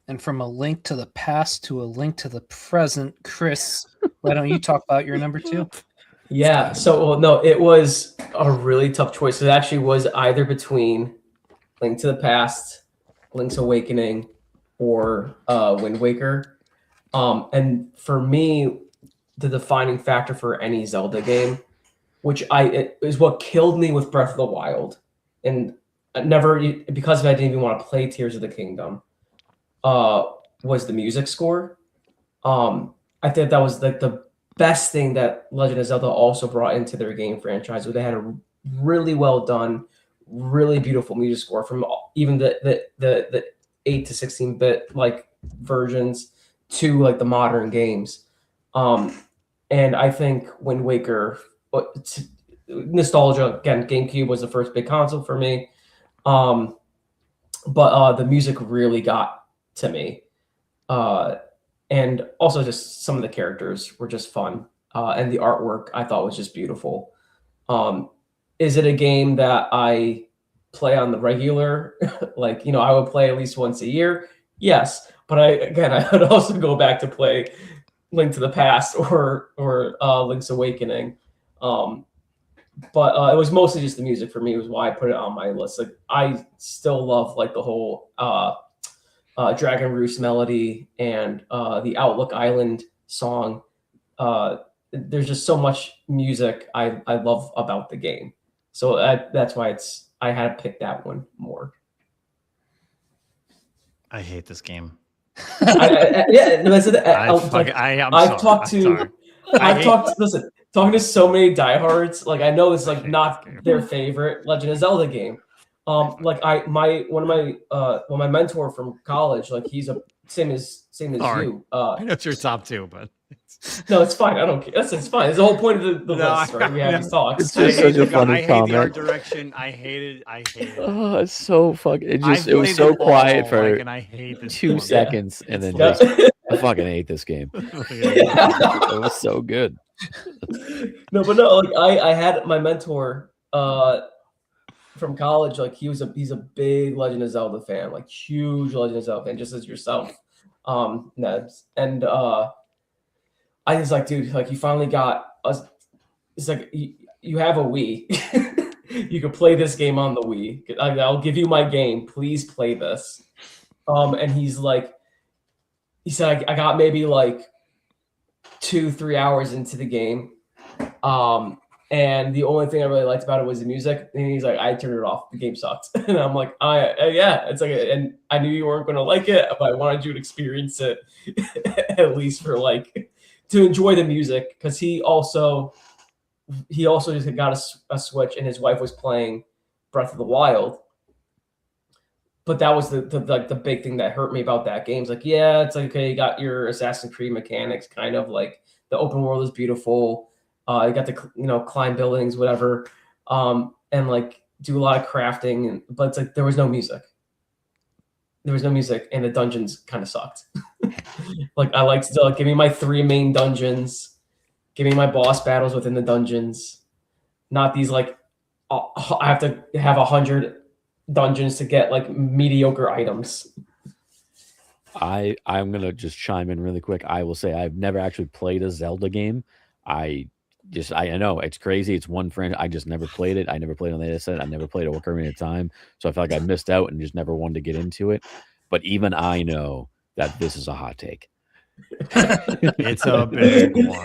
And from a link to the past to a link to the present, Chris, why don't you talk about your number 2? Yeah. So, well, no, it was a really tough choice. It actually was either between Link to the Past, Link's Awakening, or Wind Waker. And for me, the defining factor for any Zelda game, which it is what killed me with Breath of the Wild, and because I didn't even want to play Tears of the Kingdom, was the music score. I think that was like the best thing that Legend of Zelda also brought into their game franchise, where they had a really well done, really beautiful music score from even the 8 to 16-bit like versions to like the modern games. And I think Wind Waker, nostalgia again, GameCube was the first big console for me. But the music really got to me. And also just some of the characters were just fun. And the artwork I thought was just beautiful. Is it a game that I play on the regular? Like, you know, I would play at least once a year. Yes. But I would also go back to play Link to the Past or Link's Awakening. But it was mostly just the music for me. It was why I put it on my list. Like I still love like the whole Dragon Roost melody and the Outlook Island song. There's just so much music I love about the game. So that's why I had to pick that one more. I hate this game. Talking to so many diehards, like I know it's like not their favorite Legend of Zelda game. Like my mentor from college, like he's same as Sorry. you. I know it's your top 2, but No, it's fine. I don't care. It's fine. It's the whole point of the No, list, right? We have no. these talks. It's just such a funny I hate the art comment. direction. I hate it. Oh, it's so fucking. It I've was played so them quiet all, for like, and I hate this 2 format. seconds, and then Yeah. just I fucking hate this game. It was so good. No, but no, like I had my mentor from college, like he's a big Legend of Zelda fan, like huge Legend of Zelda fan, just as yourself, Nebs. And I was like, dude, like you finally got us. It's like you have a Wii. You can play this game on the Wii. I'll give you my game. Please play this. And he said, I got maybe like 2-3 hours into the game. And the only thing I really liked about it was the music. And he's like, I turned it off. The game sucked. And I'm like, yeah. It's like, and I knew you weren't going to like it, but I wanted you to experience it at least for like to enjoy the music. Because he also just got a Switch, and his wife was playing Breath of the Wild. But that was the big thing that hurt me about that game. It's like, yeah, it's like, okay, you got your Assassin's Creed mechanics, kind of like the open world is beautiful. You got to climb buildings, whatever, and like do a lot of crafting. But it's like there was no music. There was no music, and the dungeons kind of sucked. Like I liked to give me my 3 main dungeons, give me my boss battles within the dungeons, not these like I have to have 100 dungeons to get like mediocre items. I'm gonna just chime in really quick. I will say I've never actually played a Zelda game. I know it's crazy. It's one friend. I just never played it. I never played on the set. I never played Ocarina of Time. So I felt like I missed out and just never wanted to get into it. But even I know that this is a hot take. It's a big one.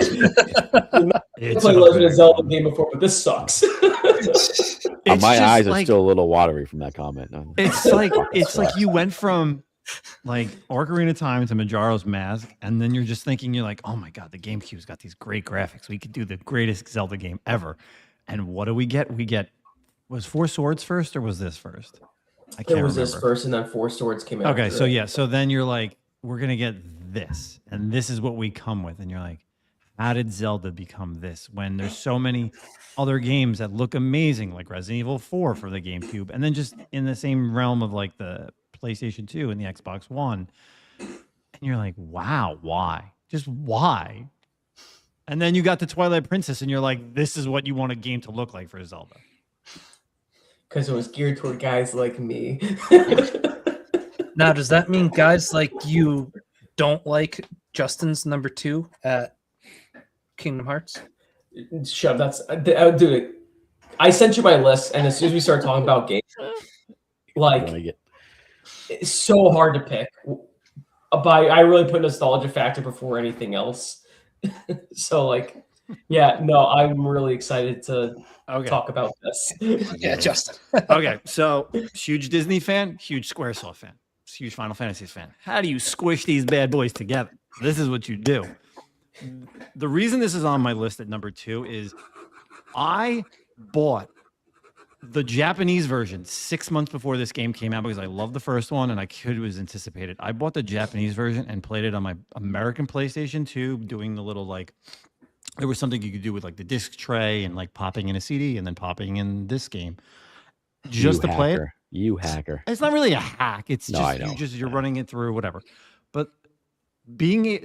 I It's played a Legend of big Zelda one. game before, but this sucks. It's My just eyes are like- still a little watery from that comment. It's like Fucking it's like sucks. you went from like Ocarina of Time to Majora's Mask, and then you're just thinking, you're like, oh my god, the GameCube's got these great graphics. We could do the greatest Zelda game ever. And what do we get? Was Four Swords first, or was this first? I There can't was remember. this first, and then Four Swords came out. Okay, so yeah, so then you're like, we're gonna get this, and this is what we come with, and you're like, how did Zelda become this? When there's so many other games that look amazing, like Resident Evil 4 for the GameCube, and then just in the same realm of like the PlayStation 2 and the Xbox One, and you're like, wow, why? Just why? And then you got the Twilight Princess, and you're like, this is what you want a game to look like for Zelda. Because it was geared toward guys like me. Now, does that mean guys like you don't like Justin's number 2 at Kingdom Hearts? Shut up. Dude, I sent you my list, and as soon as we start talking about games, like it's so hard to pick. But I really put nostalgia factor before anything else. So like, yeah, no, I'm really excited to talk about this. Yeah, Justin. Okay, so huge Disney fan, huge Squaresoft fan, huge Final Fantasy fan. How do you squish these bad boys together? This is what you do. The reason this is on my list at number 2 is I bought the Japanese version 6 months before this game came out because I loved the first one and it was anticipated. I bought the Japanese version and played it on my American PlayStation 2, doing the little like, there was something you could do with like the disc tray and like popping in a CD and then popping in this game just to play it. You hacker. It's not really a hack. It's No, I know. you're running it through whatever. But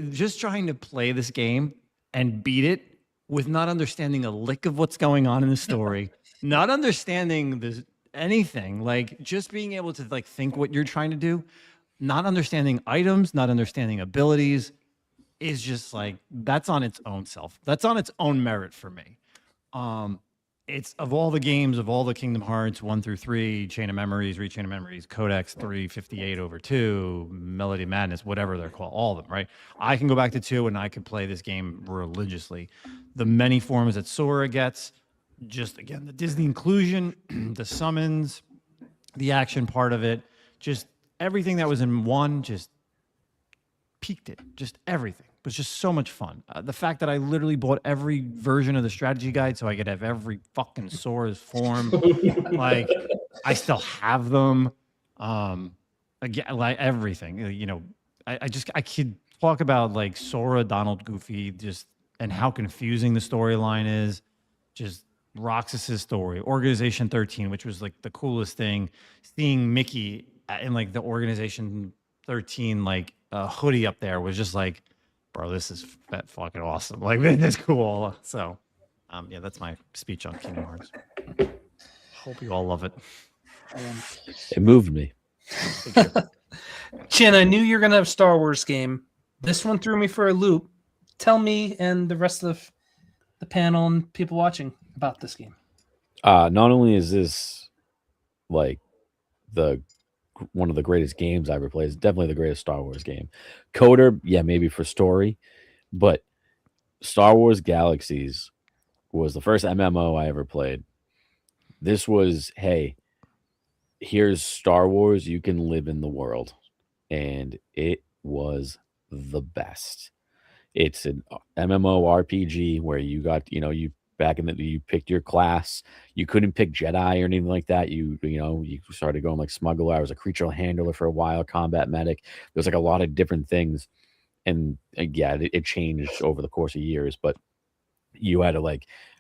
just trying to play this game and beat it with not understanding a lick of what's going on in the story, not understanding anything, like just being able to like think what you're trying to do, not understanding items, not understanding abilities, is just like that's on its own self. That's on its own merit for me. It's of all the games of all the Kingdom Hearts 1 through 3, Chain of Memories, Rechain of Memories, Codex 358/2, Melody of Madness, whatever they're called, all of them, right? I can go back to 2 and I can play this game religiously. The many forms that Sora gets, just again, the Disney inclusion, the summons, the action part of it, just everything that was in 1 just peaked it, just everything. It was just so much fun. The fact that I literally bought every version of the strategy guide so I could have every fucking Sora's form. Like, I still have them. Again, like everything, I could talk about like Sora, Donald, Goofy, just and how confusing the storyline is. Just Roxas's story, Organization 13, which was like the coolest thing. Seeing Mickey in like the Organization 13 like hoodie up there was just like, bro, this is fucking awesome. Like this is cool. So, yeah, that's my speech on Kingdom Hearts. Hope you all love it. It moved me. Chin, I knew you're gonna have a Star Wars game. This one threw me for a loop. Tell me and the rest of the panel and people watching about this game. Not only is this like one of the greatest games I ever played, it's definitely the greatest Star Wars game. Coder, yeah, maybe for story, but Star Wars Galaxies was the first MMO I ever played. This was, hey, here's Star Wars, you can live in the world. And it was the best. It's an MMORPG where you got, you back in the you picked your class. You couldn't pick Jedi or anything like that. You started going like smuggler. I was a creature handler for a while, combat medic. There's like a lot of different things. And yeah, it changed over the course of years, but you had to I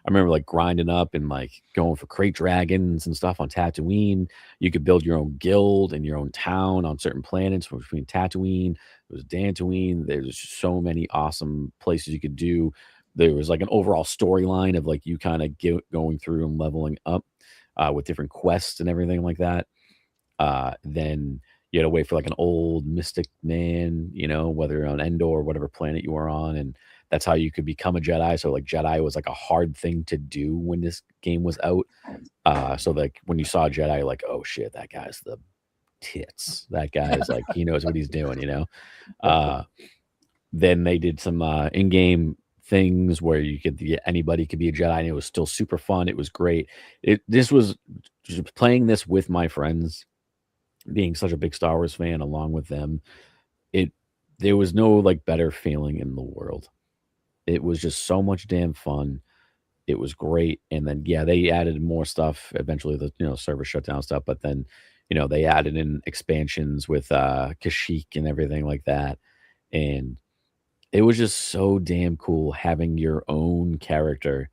remember grinding up and going for crate dragons and stuff on Tatooine. You could build your own guild and your own town on certain planets between Tatooine. It was Dantooine. There's so many awesome places you could do. There was an overall storyline of you kind of going through and leveling up with different quests and everything like that. Then you had to wait for an old mystic man, whether on Endor or whatever planet you were on, and that's how you could become a Jedi. So Jedi was a hard thing to do when this game was out. So when you saw a Jedi, oh shit, that guy's the tits. That guy's he knows what he's doing, Then they did some in-game things where anybody could be a Jedi, and it was still super fun. It was great. This was just playing this with my friends, being such a big Star Wars fan along with them. There was no better feeling in the world. It was just so much damn fun. It was great. And then, yeah, they added more stuff. Eventually, the server shut down stuff. But then, they added in expansions with Kashyyyk and everything like that. And it was just so damn cool having your own character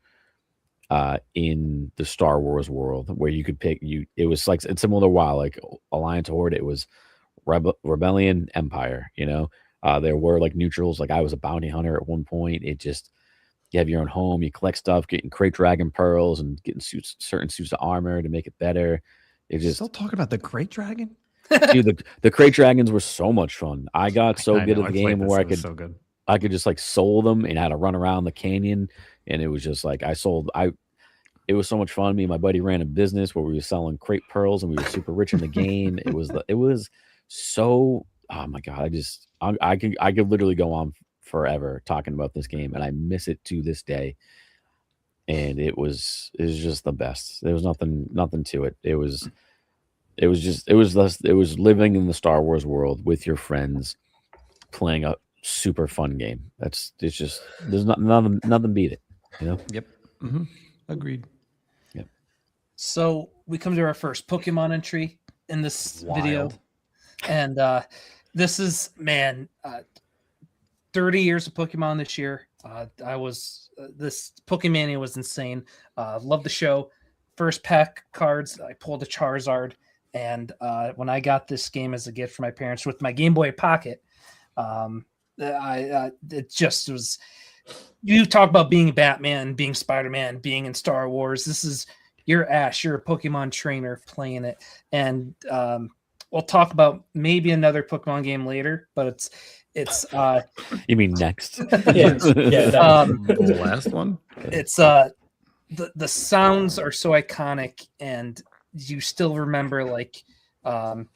in the Star Wars world where you could pick you. It was it's similar to WoW, Alliance Horde. It was Rebellion, Empire, there were neutrals. I was a bounty hunter at one point. It just, you have your own home, you collect stuff, getting crate dragon pearls and getting certain suits of armor to make it better. It just still talking about the Crate Dragon. Dude, the crate dragons were so much fun. I got so good at the game where I could just soul them and had to run around the canyon. And it was just it was so much fun. Me and my buddy ran a business where we were selling crate pearls and we were super rich in the game. It was so, oh my God. I could literally go on forever talking about this game, and I miss it to this day. And it was just the best. There was nothing to it. It was living in the Star Wars world with your friends, playing a super fun game. There's nothing beat it. Yep. Mm-hmm. Agreed. Yep. So we come to our first Pokemon entry in this video, and this is 30 years of Pokemon this year. This Pokemania was insane. Love the show. First pack cards, I pulled a Charizard, and when I got this game as a gift from my parents with my Game Boy Pocket, it just was. You talk about being Batman, being Spider-Man, being in Star Wars. You're Ash. You're a Pokemon trainer playing it, and we'll talk about maybe another Pokemon game later, but it's you mean next? Yeah, The last one. It's the sounds are so iconic, and you still remember the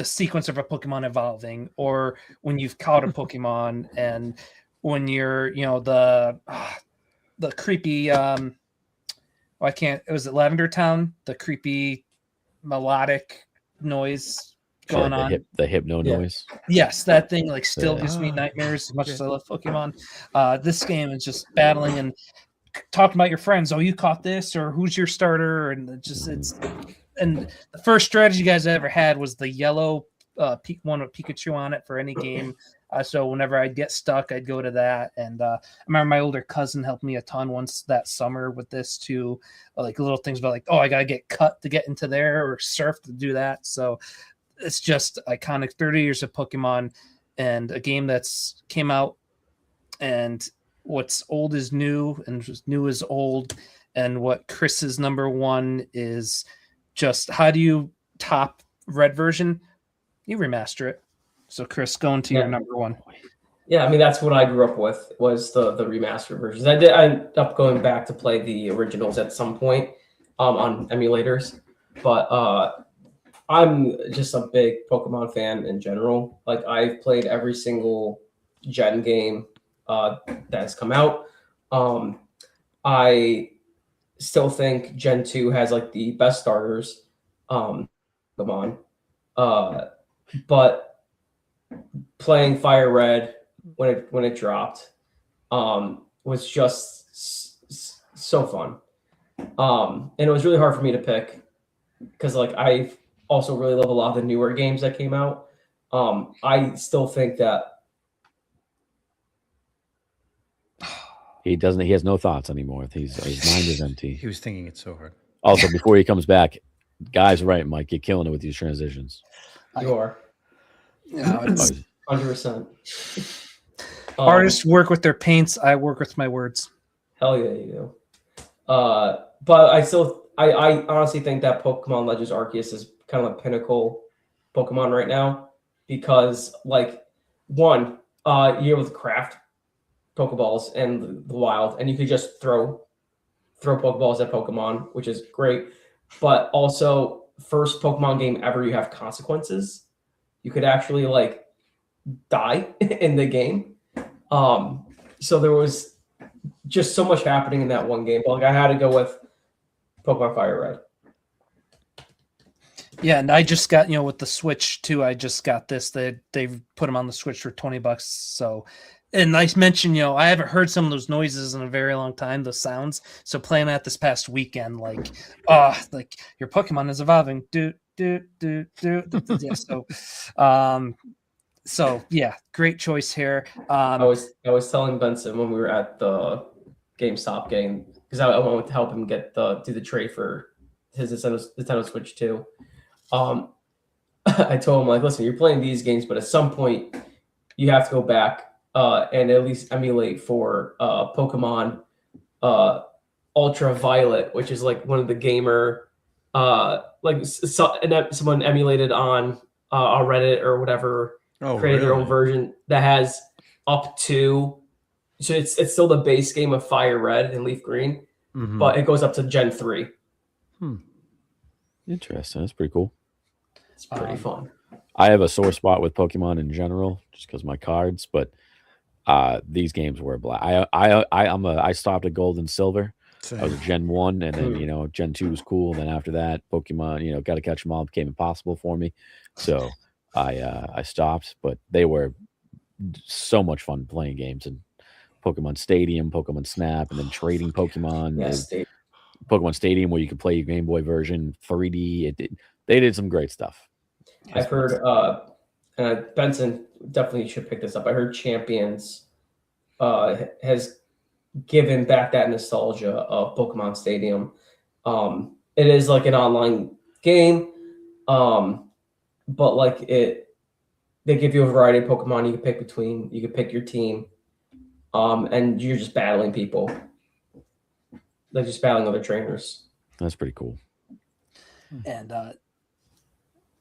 sequence of a Pokemon evolving, or when you've caught a Pokemon, and when you're the creepy it was it Lavender Town, the creepy melodic noise going on, the hypno noise. Yes, that thing still gives me nightmares as much as I love Pokemon. This game is just battling and talking about your friends. Oh, you caught this, or who's your starter, and and the first strategy you guys ever had was the yellow one with Pikachu on it for any game. So whenever I'd get stuck, I'd go to that. And I remember my older cousin helped me a ton once that summer with this too, like little things about like, oh, I gotta get cut to get into there or surf to do that. So it's just iconic. 30 years of Pokemon and a game that's came out, and what's old is new and what's new is old. And what Chris's number one is just how do you top red version? You remaster it. So Chris, going to your number one. Yeah, I mean that's what I grew up with was the remastered versions. I ended up going back to play the originals at some point on emulators, but I'm just a big Pokemon fan in general. Like I've played every single Gen game that's come out. I still think Gen 2 has like the best starters. Pokemon. But playing Fire Red when it dropped was just so fun. And it was really hard for me to pick because like I also really love a lot of the newer games that came out. I still think that He doesn't. He has no thoughts anymore. His mind is empty. He was thinking it so hard. Also, before he comes back, guys, right, Mike, you're killing it with these transitions. you are It's 100%. artists work with their paints. I work with my words. Hell yeah, you do. But I honestly think that Pokemon Legends Arceus is kind of a pinnacle Pokemon right now because like one, you're able to craft Pokeballs in the wild, and you could just throw Pokeballs at Pokemon, which is great. But also, first Pokemon game ever, you have consequences. You could actually like die in the game. So there was just so much happening in that one game. But like I had to go with Pokemon Fire Red. Yeah, and I just got, with the Switch too, I just got this. They've put them on the Switch for $20. So, and I mentioned, I haven't heard some of those noises in a very long time, those sounds. So playing that this past weekend, like your Pokemon is evolving. Yeah, so yeah, great choice here. I was telling Benson when we were at the GameStop game because I went to help him do the trade for his Nintendo Switch 2. I told him like, listen, you're playing these games, but at some point you have to go back and at least emulate for Pokemon Ultraviolet, which is like one of the gamer someone emulated on Reddit or whatever. Created their own version that has up to, so it's still the base game of Fire Red and Leaf Green, but it goes up to Gen 3. Interesting. That's pretty cool. It's pretty fun. I have a sore spot with Pokemon in general, just because my cards, but these games were a blast. I stopped at Gold and Silver. Same. I was a Gen 1, and then Gen 2 was cool. Then after that, Pokemon, got to catch them all became impossible for me. So I stopped, but they were so much fun playing games and Pokemon Stadium, Pokemon Snap, and then trading Pokemon. Yes, Pokemon Stadium where you could play your Game Boy version 3D. They did some great stuff. I've heard Benson definitely should pick this up. I heard Champions has given back that nostalgia of Pokemon Stadium. It is like an online game. But like they give you a variety of Pokemon you can pick between. You can pick your team, and you're just battling people. Like just battling other trainers. That's pretty cool. And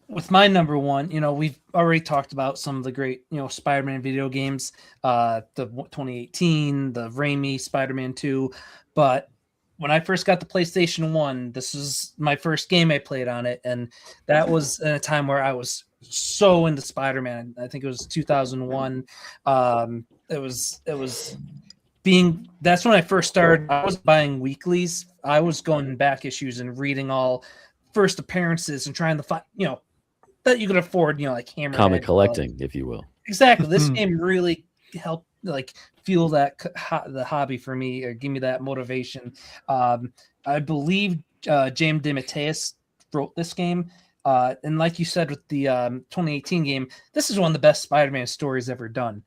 with my number one, we've already talked about some of the great, Spider-Man video games, the 2018, the Raimi Spider-Man 2, but when I first got the PlayStation 1, this was my first game I played on it, and that was in a time where I was so into Spider-Man. I think it was 2001. That's when I first started. I was buying weeklies. I was going back issues and reading all first appearances and trying to find, that you could afford, like Hammerhead. Comic collecting, if you will. Exactly. This game really helped fuel the hobby for me or give me that motivation. I believe James DeMatteis wrote this game. And like you said with the 2018 game, this is one of the best Spider-Man stories ever done.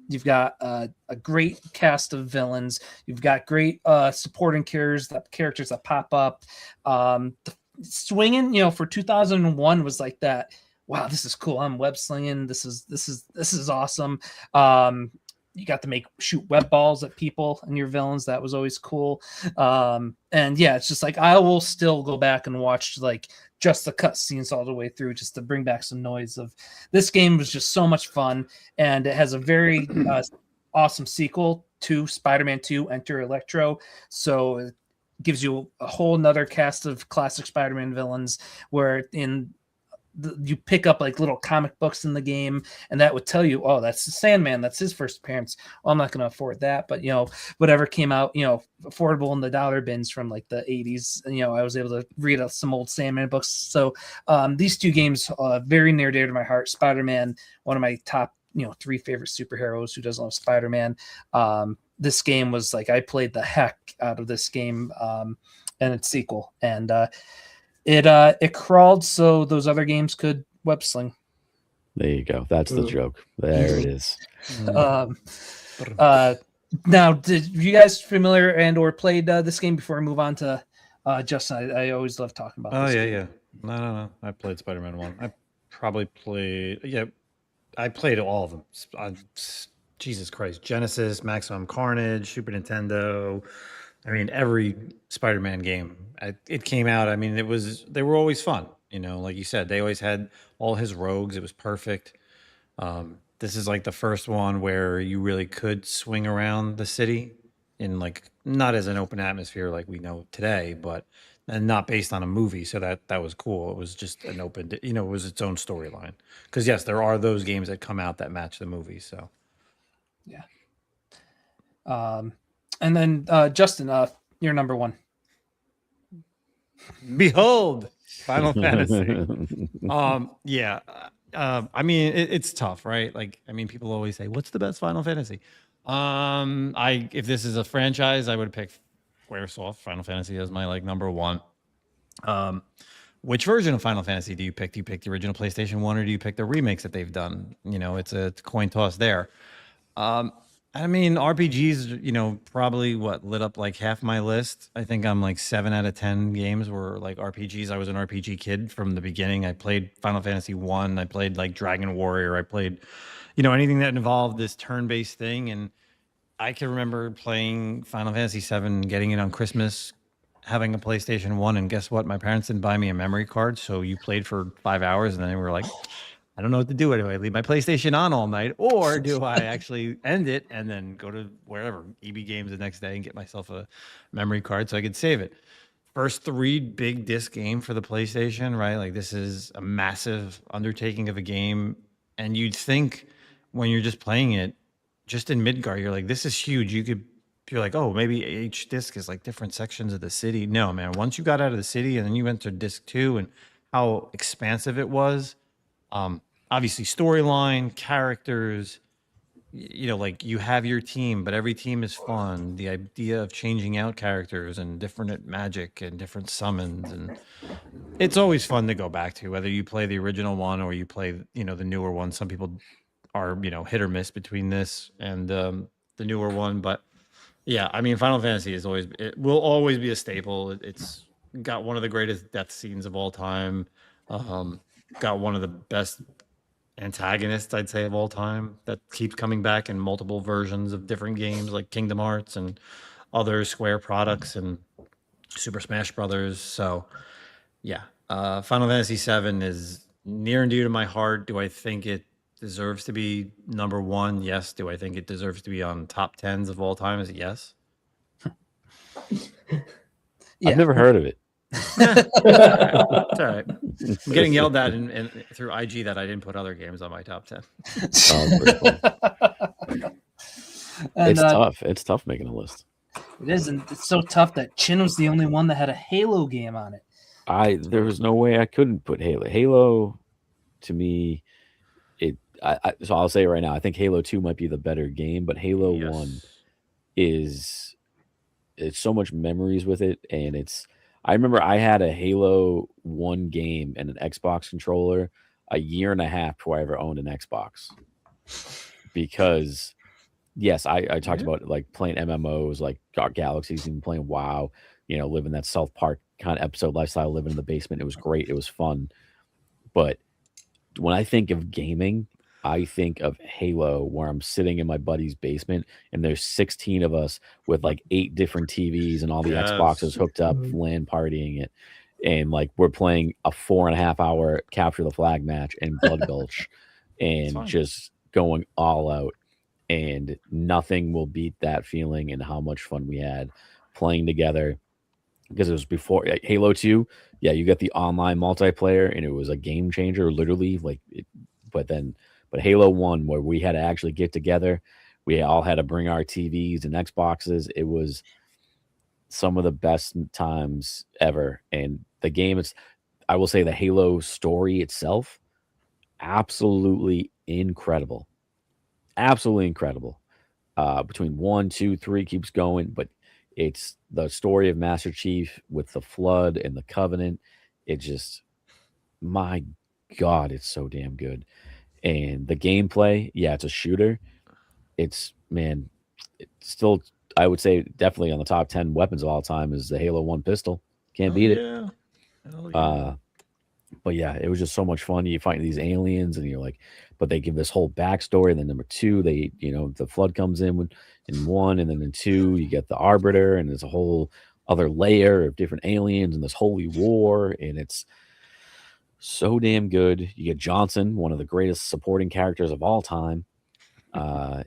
You've got a great cast of villains. You've got great supporting characters that pop up. The swinging, for 2001 was like that. Wow, this is cool. I'm web slinging. This is awesome. You got to shoot web balls at people and your villains. That was always cool. And yeah, it's just like I will still go back and watch like just the cutscenes all the way through just to bring back some noise of this game. Was just so much fun, and it has a very awesome sequel to Spider-Man 2 Enter Electro. So it gives you a whole nother cast of classic Spider-Man villains where you pick up like little comic books in the game, and that would tell you, oh, that's the Sandman, that's his first appearance. Well, I'm not going to afford that, but whatever came out, affordable in the dollar bins from like the 80s, I was able to read some old Sandman books. So these two games very near dear to my heart. Spider-Man, one of my top 3 favorite superheroes. Who doesn't love Spider-Man? This game was like I played the heck out of this game and its sequel, and it crawled so those other games could web sling. There you go. That's the joke. There it is. Now, did you guys familiar and or played this game before I move on to Justin? I always love talking about this game. Yeah. No. I played Spider-Man 1. I probably played, I played all of them. Jesus Christ. Genesis, Maximum Carnage, Super Nintendo. I mean, every Spider-Man game, it came out. I mean, they were always fun. Like you said, they always had all his rogues. It was perfect. This is like the first one where you really could swing around the city in like, not as an open atmosphere like we know today, but and not based on a movie. So that was cool. It was just an open, it was its own storyline. Because yes, there are those games that come out that match the movie. So yeah. And then Justin, you're number 1. Behold, Final Fantasy. I mean, it's tough, right? Like, I mean, people always say, "What's the best Final Fantasy?" If this is a franchise, I would pick SquareSoft. Final Fantasy as my number 1. Which version of Final Fantasy do you pick? Do you pick the original PlayStation 1 or do you pick the remakes that they've done? It's a coin toss there. I mean, RPGs, probably lit up like half my list. I think I'm like 7 out of 10 games were like RPGs. I was an RPG kid from the beginning. I played Final Fantasy 1. I played like Dragon Warrior. I played, anything that involved this turn-based thing. And I can remember playing Final Fantasy 7, getting it on Christmas, having a PlayStation 1. And guess what? My parents didn't buy me a memory card. So you played for 5 hours and then they were like, I don't know what to do. Do I leave my PlayStation on all night, or do I actually end it and then go to wherever, EB Games the next day and get myself a memory card so I could save it? First 3 big disc game for the PlayStation, right? Like this is a massive undertaking of a game. And you'd think when you're just playing it, just in Midgar, you're like, this is huge. You're like, oh, maybe each disc is like different sections of the city. No, man. Once you got out of the city and then you went to disc 2 and how expansive it was, obviously storyline, characters, like you have your team, but every team is fun. The idea of changing out characters and different magic and different summons, and it's always fun to go back to, whether you play the original one or you play, the newer one. Some people are, hit or miss between this and the newer one, but yeah, I mean, Final Fantasy it will always be a staple. It's got one of the greatest death scenes of all time. Got one of the best antagonists, I'd say, of all time that keeps coming back in multiple versions of different games like Kingdom Hearts and other Square products and Super Smash Brothers. So yeah, Final Fantasy VII is near and dear to my heart. Do I think it deserves to be number 1? Yes. Do I think it deserves to be on top 10s of all time? Yes. I've never heard of it. It's all right. I'm getting yelled at through IG that I didn't put other games on my top 10. And, it's tough. It's tough making a list. It is, and it's so tough that Chin was the only one that had a Halo game on it. There was no way I couldn't put Halo. Halo, to me, so I'll say it right now. I think Halo 2 might be the better game, but Halo 1 it's so much memories with it, and I remember I had a Halo 1 game and an Xbox controller a year and a half before I ever owned an Xbox. Because, yes, I talked about like playing MMOs, like Galaxies, and playing WoW, living that South Park kind of episode lifestyle, living in the basement. It was great. It was fun. But when I think of gaming, I think of Halo, where I'm sitting in my buddy's basement and there's 16 of us with like 8 different TVs and all the Yes. Xboxes hooked up, LAN partying it. And like we're playing a 4.5-hour capture the flag match in Blood Gulch and fun. just going all out. And nothing will beat that feeling and how much fun we had playing together. Because it was before Halo 2. Yeah, you got the online multiplayer and it was a game changer, literally. But Halo 1, where we had to actually get together, we all had to bring our TVs and Xboxes. It was some of the best times ever. And the game, I will say the Halo story itself, absolutely incredible. Absolutely incredible. Between 1, 2, 3 keeps going, but it's the story of Master Chief with the Flood and the Covenant. It just, my God, it's so damn good. And the gameplay, yeah, it's a shooter. It's still, I would say, definitely on the top 10 weapons of all time is the Halo 1 pistol. Can't beat it. Yeah. Hell yeah. But yeah, it was just so much fun. You fight these aliens, and you're like, but they give this whole backstory. And then number 2, the Flood comes in 1, and then in 2, you get the Arbiter, and there's a whole other layer of different aliens and this holy war, and it's so damn good. You get Johnson, one of the greatest supporting characters of all time.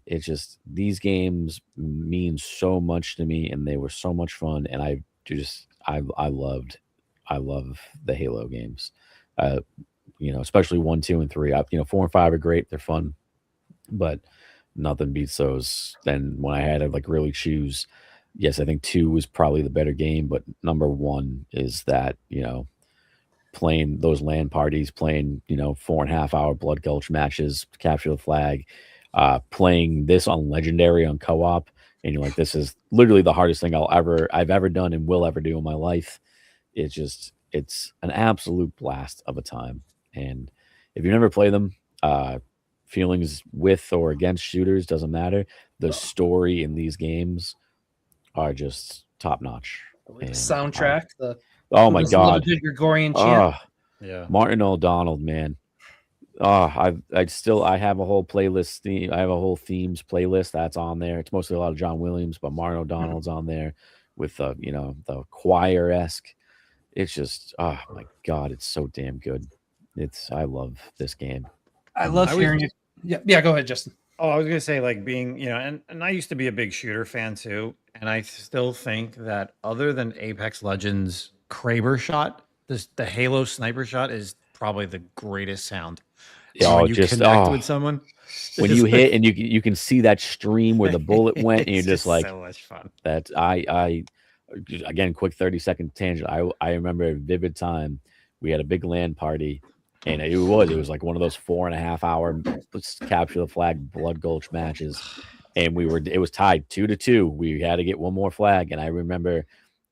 It's just, these games mean so much to me, and they were so much fun. And I love the Halo games. Especially 1, 2, and 3. 4 and 5 are great. They're fun, but nothing beats those. Then when I had to like really choose, yes, I think 2 was probably the better game, but number 1 is that, playing those LAN parties, playing, 4.5-hour Blood Gulch matches, capture the flag, playing this on Legendary on co-op. And you're like, this is literally the hardest thing I've ever done and will ever do in my life. It's an absolute blast of a time. And if you never play them, feelings with or against shooters doesn't matter. The story in these games are just top notch. The soundtrack, Oh my God, the Gregorian chant. Yeah. Martin O'Donnell, man. I have a whole playlist theme. I have a whole themes playlist that's on there. It's mostly a lot of John Williams, but Martin O'Donnell's on there with the choir-esque. It's just, oh my God, it's so damn good. I love this game. I love hearing it. Yeah, go ahead, Justin. Oh, I was gonna say, like, being, and I used to be a big shooter fan too, and I still think that other than Apex Legends Kraber shot, the Halo sniper shot is probably the greatest sound. When you connect with someone, when you hit and you can see that stream where the bullet went, and you're just like, so much fun. That again, quick 30-second tangent. I remember a vivid time. We had a big LAN party, and it was like one of those 4.5-hour capture the flag Blood Gulch matches, and it was tied 2-2. We had to get one more flag, and I remember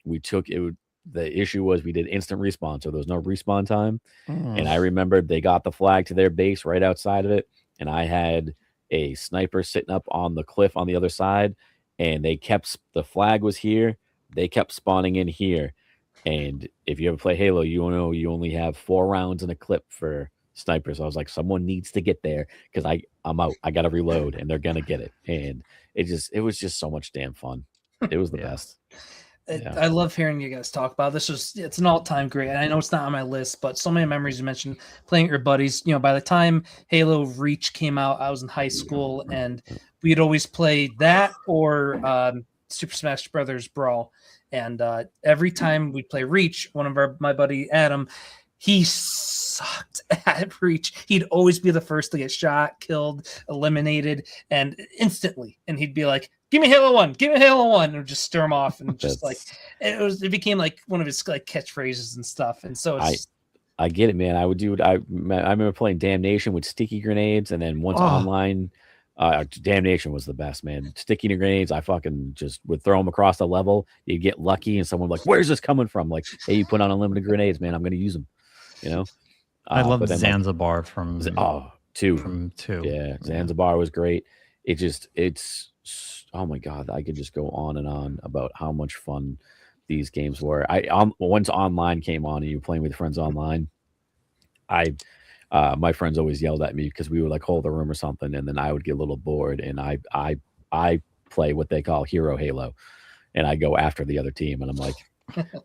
the issue was we did instant respawn, so there was no respawn time. And I remember they got the flag to their base right outside of it, and I had a sniper sitting up on the cliff on the other side, and the flag was here. They kept spawning in here. And if you ever play Halo, you know you only have 4 rounds in a clip for snipers. So I was like, someone needs to get there because I'm out. I got to reload, and they're going to get it. And it was just so much damn fun. It was the best. Yeah. I love hearing you guys talk about this. It's an all-time great. And I know it's not on my list, but so many memories you mentioned playing with your buddies. By the time Halo Reach came out, I was in high school, and we'd always play that or Super Smash Brothers Brawl. And every time we'd play Reach, my buddy Adam, he sucked at Reach. He'd always be the first to get shot, killed, eliminated, and instantly. And he'd be like, "Give me Halo 1, give me Halo 1," and just stir him off. And just it became like one of his like catchphrases and stuff. And so I get it, man. I would do it. I remember playing Damnation with sticky grenades, and then once online Damnation was the best, man. Sticky grenades, I fucking just would throw them across the level. You get lucky, and someone like, "Where's this coming from?" Like, "Hey, you put on unlimited grenades, man. I'm gonna use them." You know. I love but then, like, Zanzibar from two. from 2. Yeah, Zanzibar was great. It's oh my god, I could just go on and on about how much fun these games were. Once online came on and you were playing with friends online, my friends always yelled at me because we would like hold a room or something, and then I would get a little bored, and I play what they call Hero Halo, and I go after the other team, and I'm like,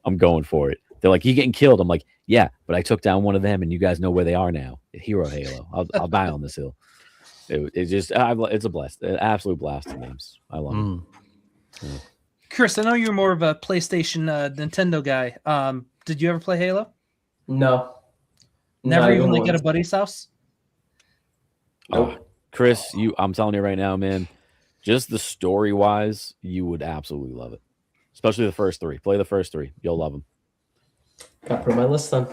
I'm going for it. They're like, "You getting killed?" I'm like, "Yeah, but I took down one of them, and you guys know where they are now. Hero Halo. I'll die on this hill." It's a blast, an absolute blast of games. I love it. Chris, I know you're more of a PlayStation Nintendo guy. Did you ever play Halo? No. Never Not even like once. at a buddy's house? Chris, I'm telling you right now, man, just the story wise, you would absolutely love it. Especially the first 3. Play the first 3. You'll love them. Got to put on my list then.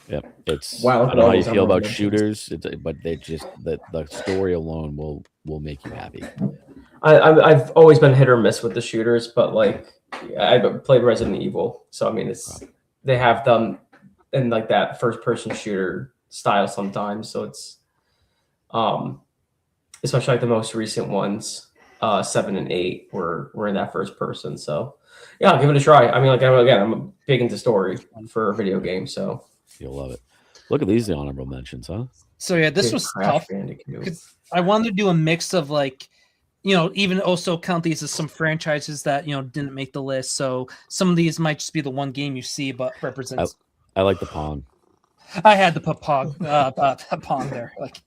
Yep. It's Wow, look I at don't know all how you those feel about honorable shooters, but they just the story alone will make you happy. I've always been hit or miss with the shooters, but like I played Resident Evil, so I mean they have them in like that first person shooter style sometimes. So it's especially like the most recent ones, 7 and 8 were in that first person. So yeah, I'll give it a try. I mean, like I'm big into story for video games, so You'll love it. Look at these honorable mentions, huh? So yeah, this Dude, was Crash tough. Bandicoot. 'Cause I wanted to do a mix of like, even also count these as some franchises that didn't make the list. So some of these might just be the one game you see, but represents. I like the Pong. I had to put Pong there. Like,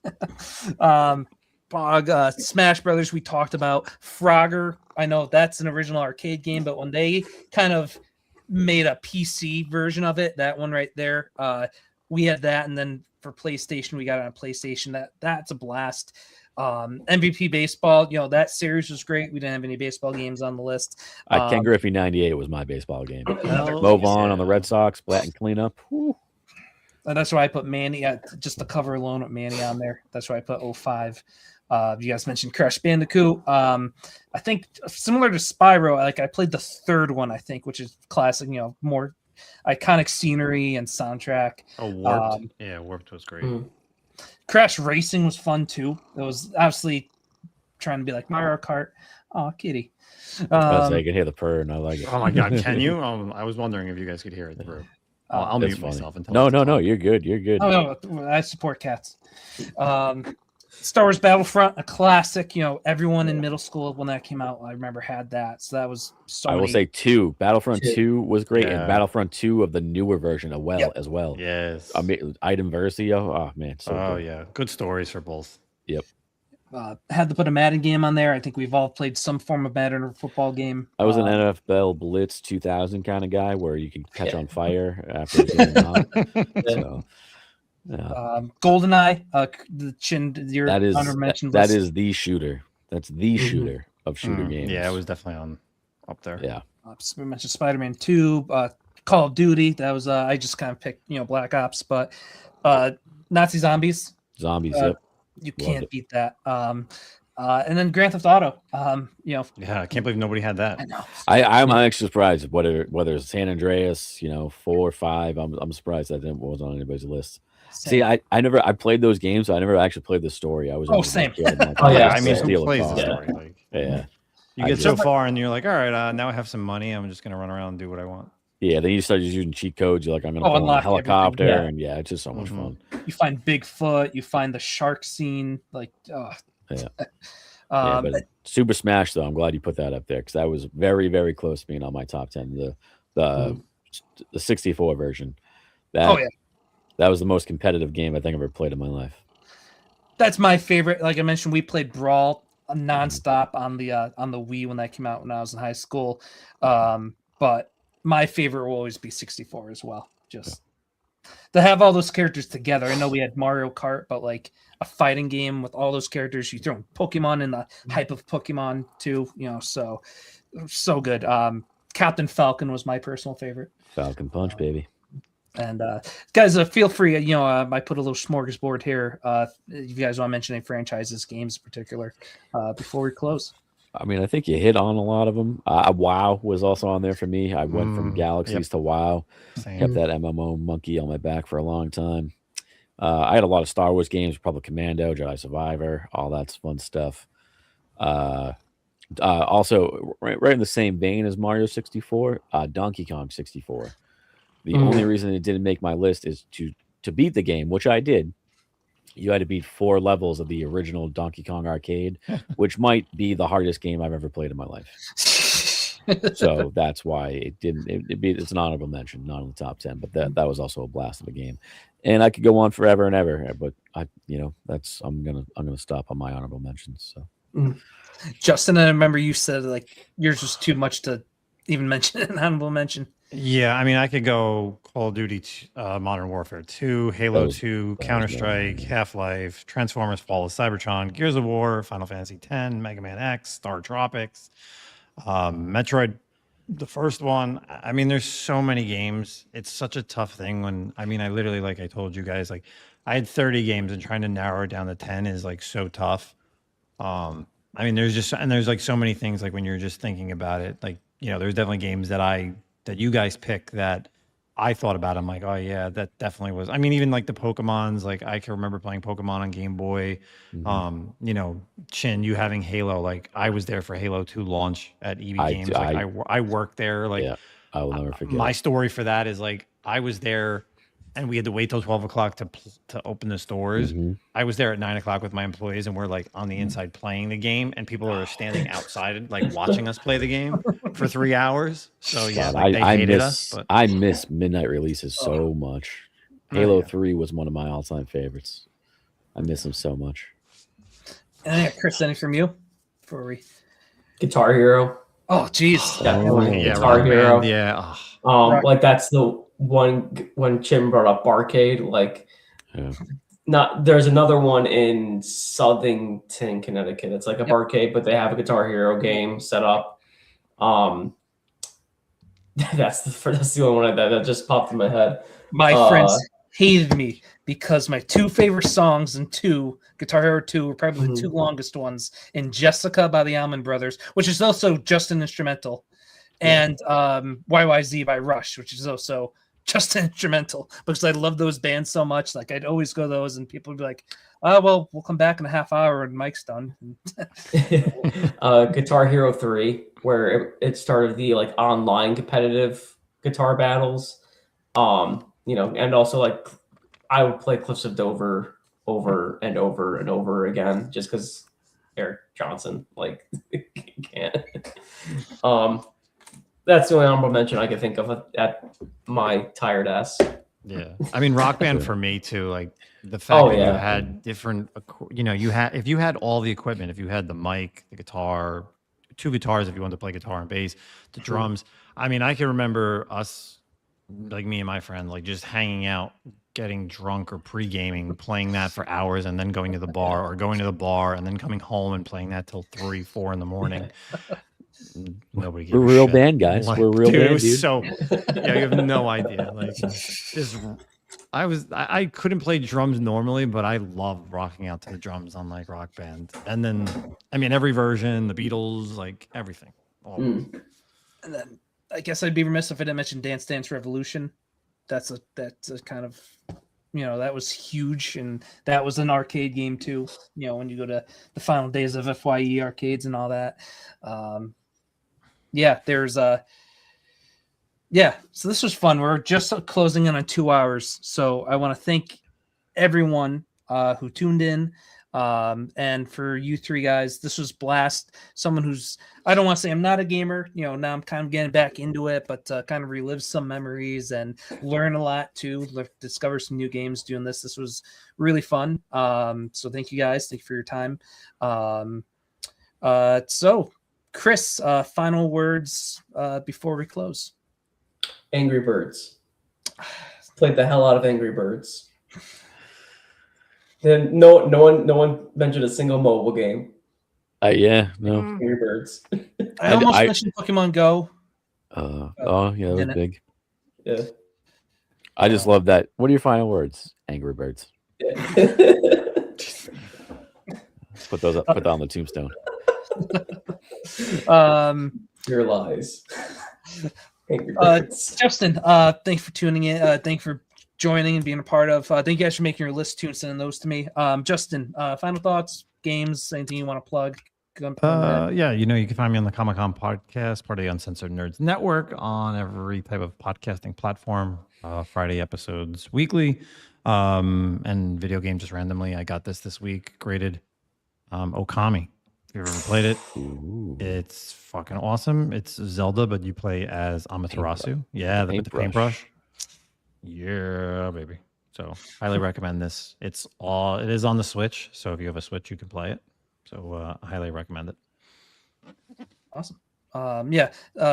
Pog, Smash Brothers. We talked about Frogger. I know that's an original arcade game, but when they kind of made a PC version of it, that one right there, we had that, and then for PlayStation, we got it on PlayStation. That's a blast. MVP baseball, that series was great. We didn't have any baseball games on the list. Ken Griffey 98 was my baseball game. Well, Mo Vaughn on the Red Sox, Blatt cleanup. Whew. and that's why I put Manny. Just the cover alone with Manny on there. That's why I put 05. You guys mentioned Crash Bandicoot. I think similar to Spyro, I played the third one, I think, which is classic, more iconic scenery and soundtrack. Oh, Warped. Yeah, Warped was great. Crash Racing was fun too. It was obviously trying to be like Mario Kart. Oh, kitty. I can hear the purr, and I like it. Oh my god, can you? I was wondering if you guys could hear it through. I'll That's mute funny. myself until No, you're good. You're good. Oh, no, I support cats. Star Wars Battlefront, a classic. Everyone in middle school when that came out, I remember had that. So that was. I will say 2. Battlefront 2. 2 was great, Yeah. and Battlefront 2 of the newer version as well. Yes. I mean, Item Versio. Oh man. So good. yeah, good stories for both. Had to put a Madden game on there. I think we've all played some form of Madden or football game. I was an NFL Blitz 2000 kind of guy where you can catch on fire after getting out. So, yeah. GoldenEye, the chin. Your That is honor mentioned that list. is the shooter. That's the shooter of shooter games. Yeah, it was definitely up there. Yeah. We mentioned Spider-Man 2, Call of Duty. That was I just kind of picked Black Ops, but Nazi Zombies. Zombies. Uh, Yep. You Loved can't it. beat that. And then Grand Theft Auto. Yeah, I can't believe nobody had that. I know. I'm actually surprised whether it's San Andreas, 4 or 5. I'm surprised that wasn't on anybody's list. See, I played those games, so I never actually played the story. I was always same. scared of Oh, yeah, I mean, same. who steal a plays car. the story? Like, Yeah. you I get so just- far, and you're like, all right, now I have some money. I'm just gonna run around and do what I want. Yeah, then you start just using cheat codes. You're like, I'm gonna Oh, put on a unlock helicopter, everything, and yeah, it's just so much Mhm. fun. You find Bigfoot. You find the shark scene. Like, Yeah. Um, But Super Smash, though, I'm glad you put that up there because that was very, very close to being on my top 10. The 64 version. Oh, yeah. That was the most competitive game I think I've ever played in my life. that's my favorite. Like I mentioned, we played Brawl nonstop on the Wii when that came out when I was in high school. But my favorite will always be 64 as well. Just to have all those characters together. I know we had Mario Kart, but like a fighting game with all those characters, you throw in Pokemon and the hype of Pokemon too. So good. Captain Falcon was my personal favorite. Falcon Punch, baby. And guys, feel free. I put a little smorgasbord here. If you guys want to mention any franchises, games in particular, before we close. I mean, I think you hit on a lot of them. WoW was also on there for me. I went from Galaxies to WoW. Same. Kept that MMO monkey on my back for a long time. I had a lot of Star Wars games, Republic Commando, Jedi Survivor, all that fun stuff. Also, right in the same vein as Mario 64, Donkey Kong 64. The only reason it didn't make my list is to beat the game, which I did. You had to beat 4 levels of the original Donkey Kong arcade, which might be the hardest game I've ever played in my life. So that's why it didn't. It's an honorable mention, not in the top 10. But that was also a blast of a game, and I could go on forever and ever. But I'm gonna stop on my honorable mentions. So, Justin, I remember you said like yours was too much to even mention an honorable mention. Yeah, I mean, I could go Call of Duty, Modern Warfare 2, Halo 2, Counter-Strike, Half-Life, Transformers: Fall of Cybertron, Gears of War, Final Fantasy X, Mega Man X, Star Tropics, Metroid, the first one. I mean, there's so many games. It's such a tough thing I literally, like I told you guys, like I had 30 games and trying to narrow it down to 10 is like so tough. I mean, there's like so many things, like when you're just thinking about it, like, there's definitely games that you guys pick that I thought about. I'm like, oh yeah, that definitely was. I mean, even like the Pokemons, like I can remember playing Pokemon on Game Boy. Chin, you having Halo, like I was there for Halo 2 launch at EB Games. Like I worked there. Like, yeah, I will never forget. My story for that is like I was there, and we had to wait till 12 o'clock to open the stores. I was there at 9 o'clock with my employees, and we're like on the inside playing the game, and people are standing outside, like watching us play the game for 3 hours. So yeah, like, they hated us. But I miss midnight releases so much. Halo 3 was one of my all-time favorites. I miss them so much. Chris, anything from you before we? Guitar Hero. Oh, geez. Guitar Hero. Yeah. Like that's the one when Jim brought up Barcade. Like, there's another one in Southington, Connecticut. It's like a barcade, but they have a Guitar Hero game set up. That's the only one that just popped in my head. My friends hated me because my 2 favorite songs in Guitar Hero 2 were probably the 2 longest ones. In Jessica by the Allman Brothers, which is also just an instrumental, and YYZ by Rush, which is also just an instrumental, because I love those bands so much. Like I'd always go to those, and people would be like, "Oh, well, we'll come back in a half hour and Mike's done." Guitar Hero 3, where it started the like online competitive guitar battles. And also like I would play Cliffs of Dover over and over and over again just because Eric Johnson like can't. That's the only honorable mention I can think of at my tired ass. Yeah, I mean, Rock Band for me too. Like the fact that you had different, if you had all the equipment, if you had the mic, the guitar, 2 guitars, if you wanted to play guitar and bass, the drums. I mean, I can remember us, like me and my friend, like just hanging out, getting drunk or pre-gaming, playing that for hours, and then going to the bar, or going to the bar and then coming home and playing that till 3, 4 in the morning. Nobody gave We're a real shit. band guys. Like, We're real dude, band, it was dude. so yeah, you have no idea. Like I couldn't play drums normally, but I love rocking out to the drums on like Rock Band. And then I mean every version, the Beatles, like everything. And then I guess I'd be remiss if I didn't mention Dance Dance Revolution. That's a kind of, that was huge, and that was an arcade game too. When you go to the final days of FYE arcades and all that. So this was fun. We're just closing in on 2 hours. So I want to thank everyone who tuned in. And for you 3 guys, this was blast. Someone who's, I don't want to say I'm not a gamer, now I'm kind of getting back into it, but kind of relive some memories and learn a lot too, discover some new games doing this. This was really fun. So thank you guys. Thank you for your time. So Chris, final words before we close. Angry Birds. Played the hell out of Angry Birds. Then no one mentioned a single mobile game. No. Angry Birds. I almost mentioned Pokemon Go. Oh yeah, that was big. Yeah. I just love that. What are your final words, Angry Birds? Put those up. Put that on the tombstone. Your lies. Angry Birds. Justin, thanks for tuning in. Thanks for joining and being a part of. Thank you guys for making your list too and sending those to me. Justin, final thoughts, games, anything you want to plug? Yeah, you can find me on the Comic Con podcast, part of the Uncensored Nerds Network, on every type of podcasting platform. Friday episodes weekly, and video games just randomly. I got this week graded. Okami. If you've ever played it, Ooh. it's fucking awesome. It's Zelda, but you play as Amaterasu. Yeah, with the paintbrush. Yeah, baby. So highly recommend this. It is on the Switch, so if you have a Switch, you can play it. So highly recommend it. Awesome.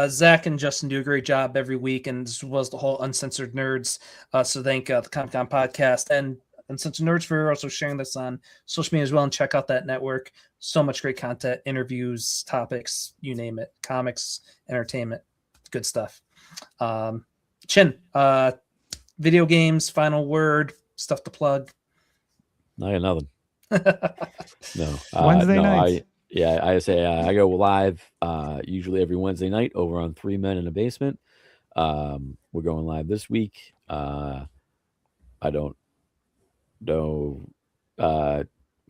Zach and Justin do a great job every week, and as well as the whole Uncensored Nerds. So thank the Comic Con podcast and Uncensored Nerds for also sharing this on social media as well. And check out that network. So much great content, interviews, topics, you name it, comics, entertainment, good stuff. Chin, video games, final word, stuff to plug. I got nothing. No. Wednesday nights. I say I go live usually every Wednesday night over on 3 Men in a Basement. We're going live this week. I don't know. I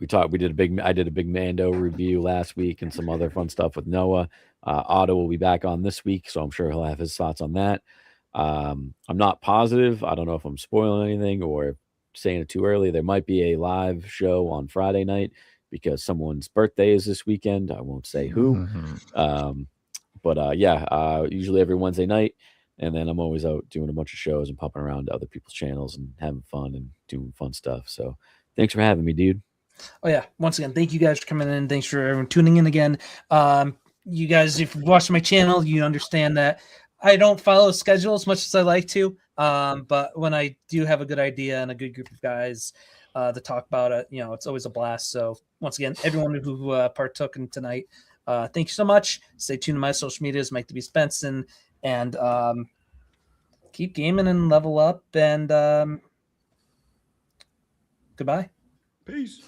did a big Mando review last week and some other fun stuff with Noah. Otto will be back on this week, so I'm sure he'll have his thoughts on that. I'm not positive. I don't know if I'm spoiling anything or saying it too early. There might be a live show on Friday night because someone's birthday is this weekend. I won't say who. Usually every Wednesday night. And then I'm always out doing a bunch of shows and popping around to other people's channels and having fun and doing fun stuff. So thanks for having me, dude. Oh yeah. Once again, thank you guys for coming in. Thanks for everyone tuning in again. You guys, if you've watched my channel, you understand that I don't follow a schedule as much as I like to. But when I do have a good idea and a good group of guys to talk about it, it's always a blast. So once again, everyone who partook in tonight, thank you so much. Stay tuned to my social medias, Mike W. Spenson, and keep gaming and level up. And goodbye. Peace.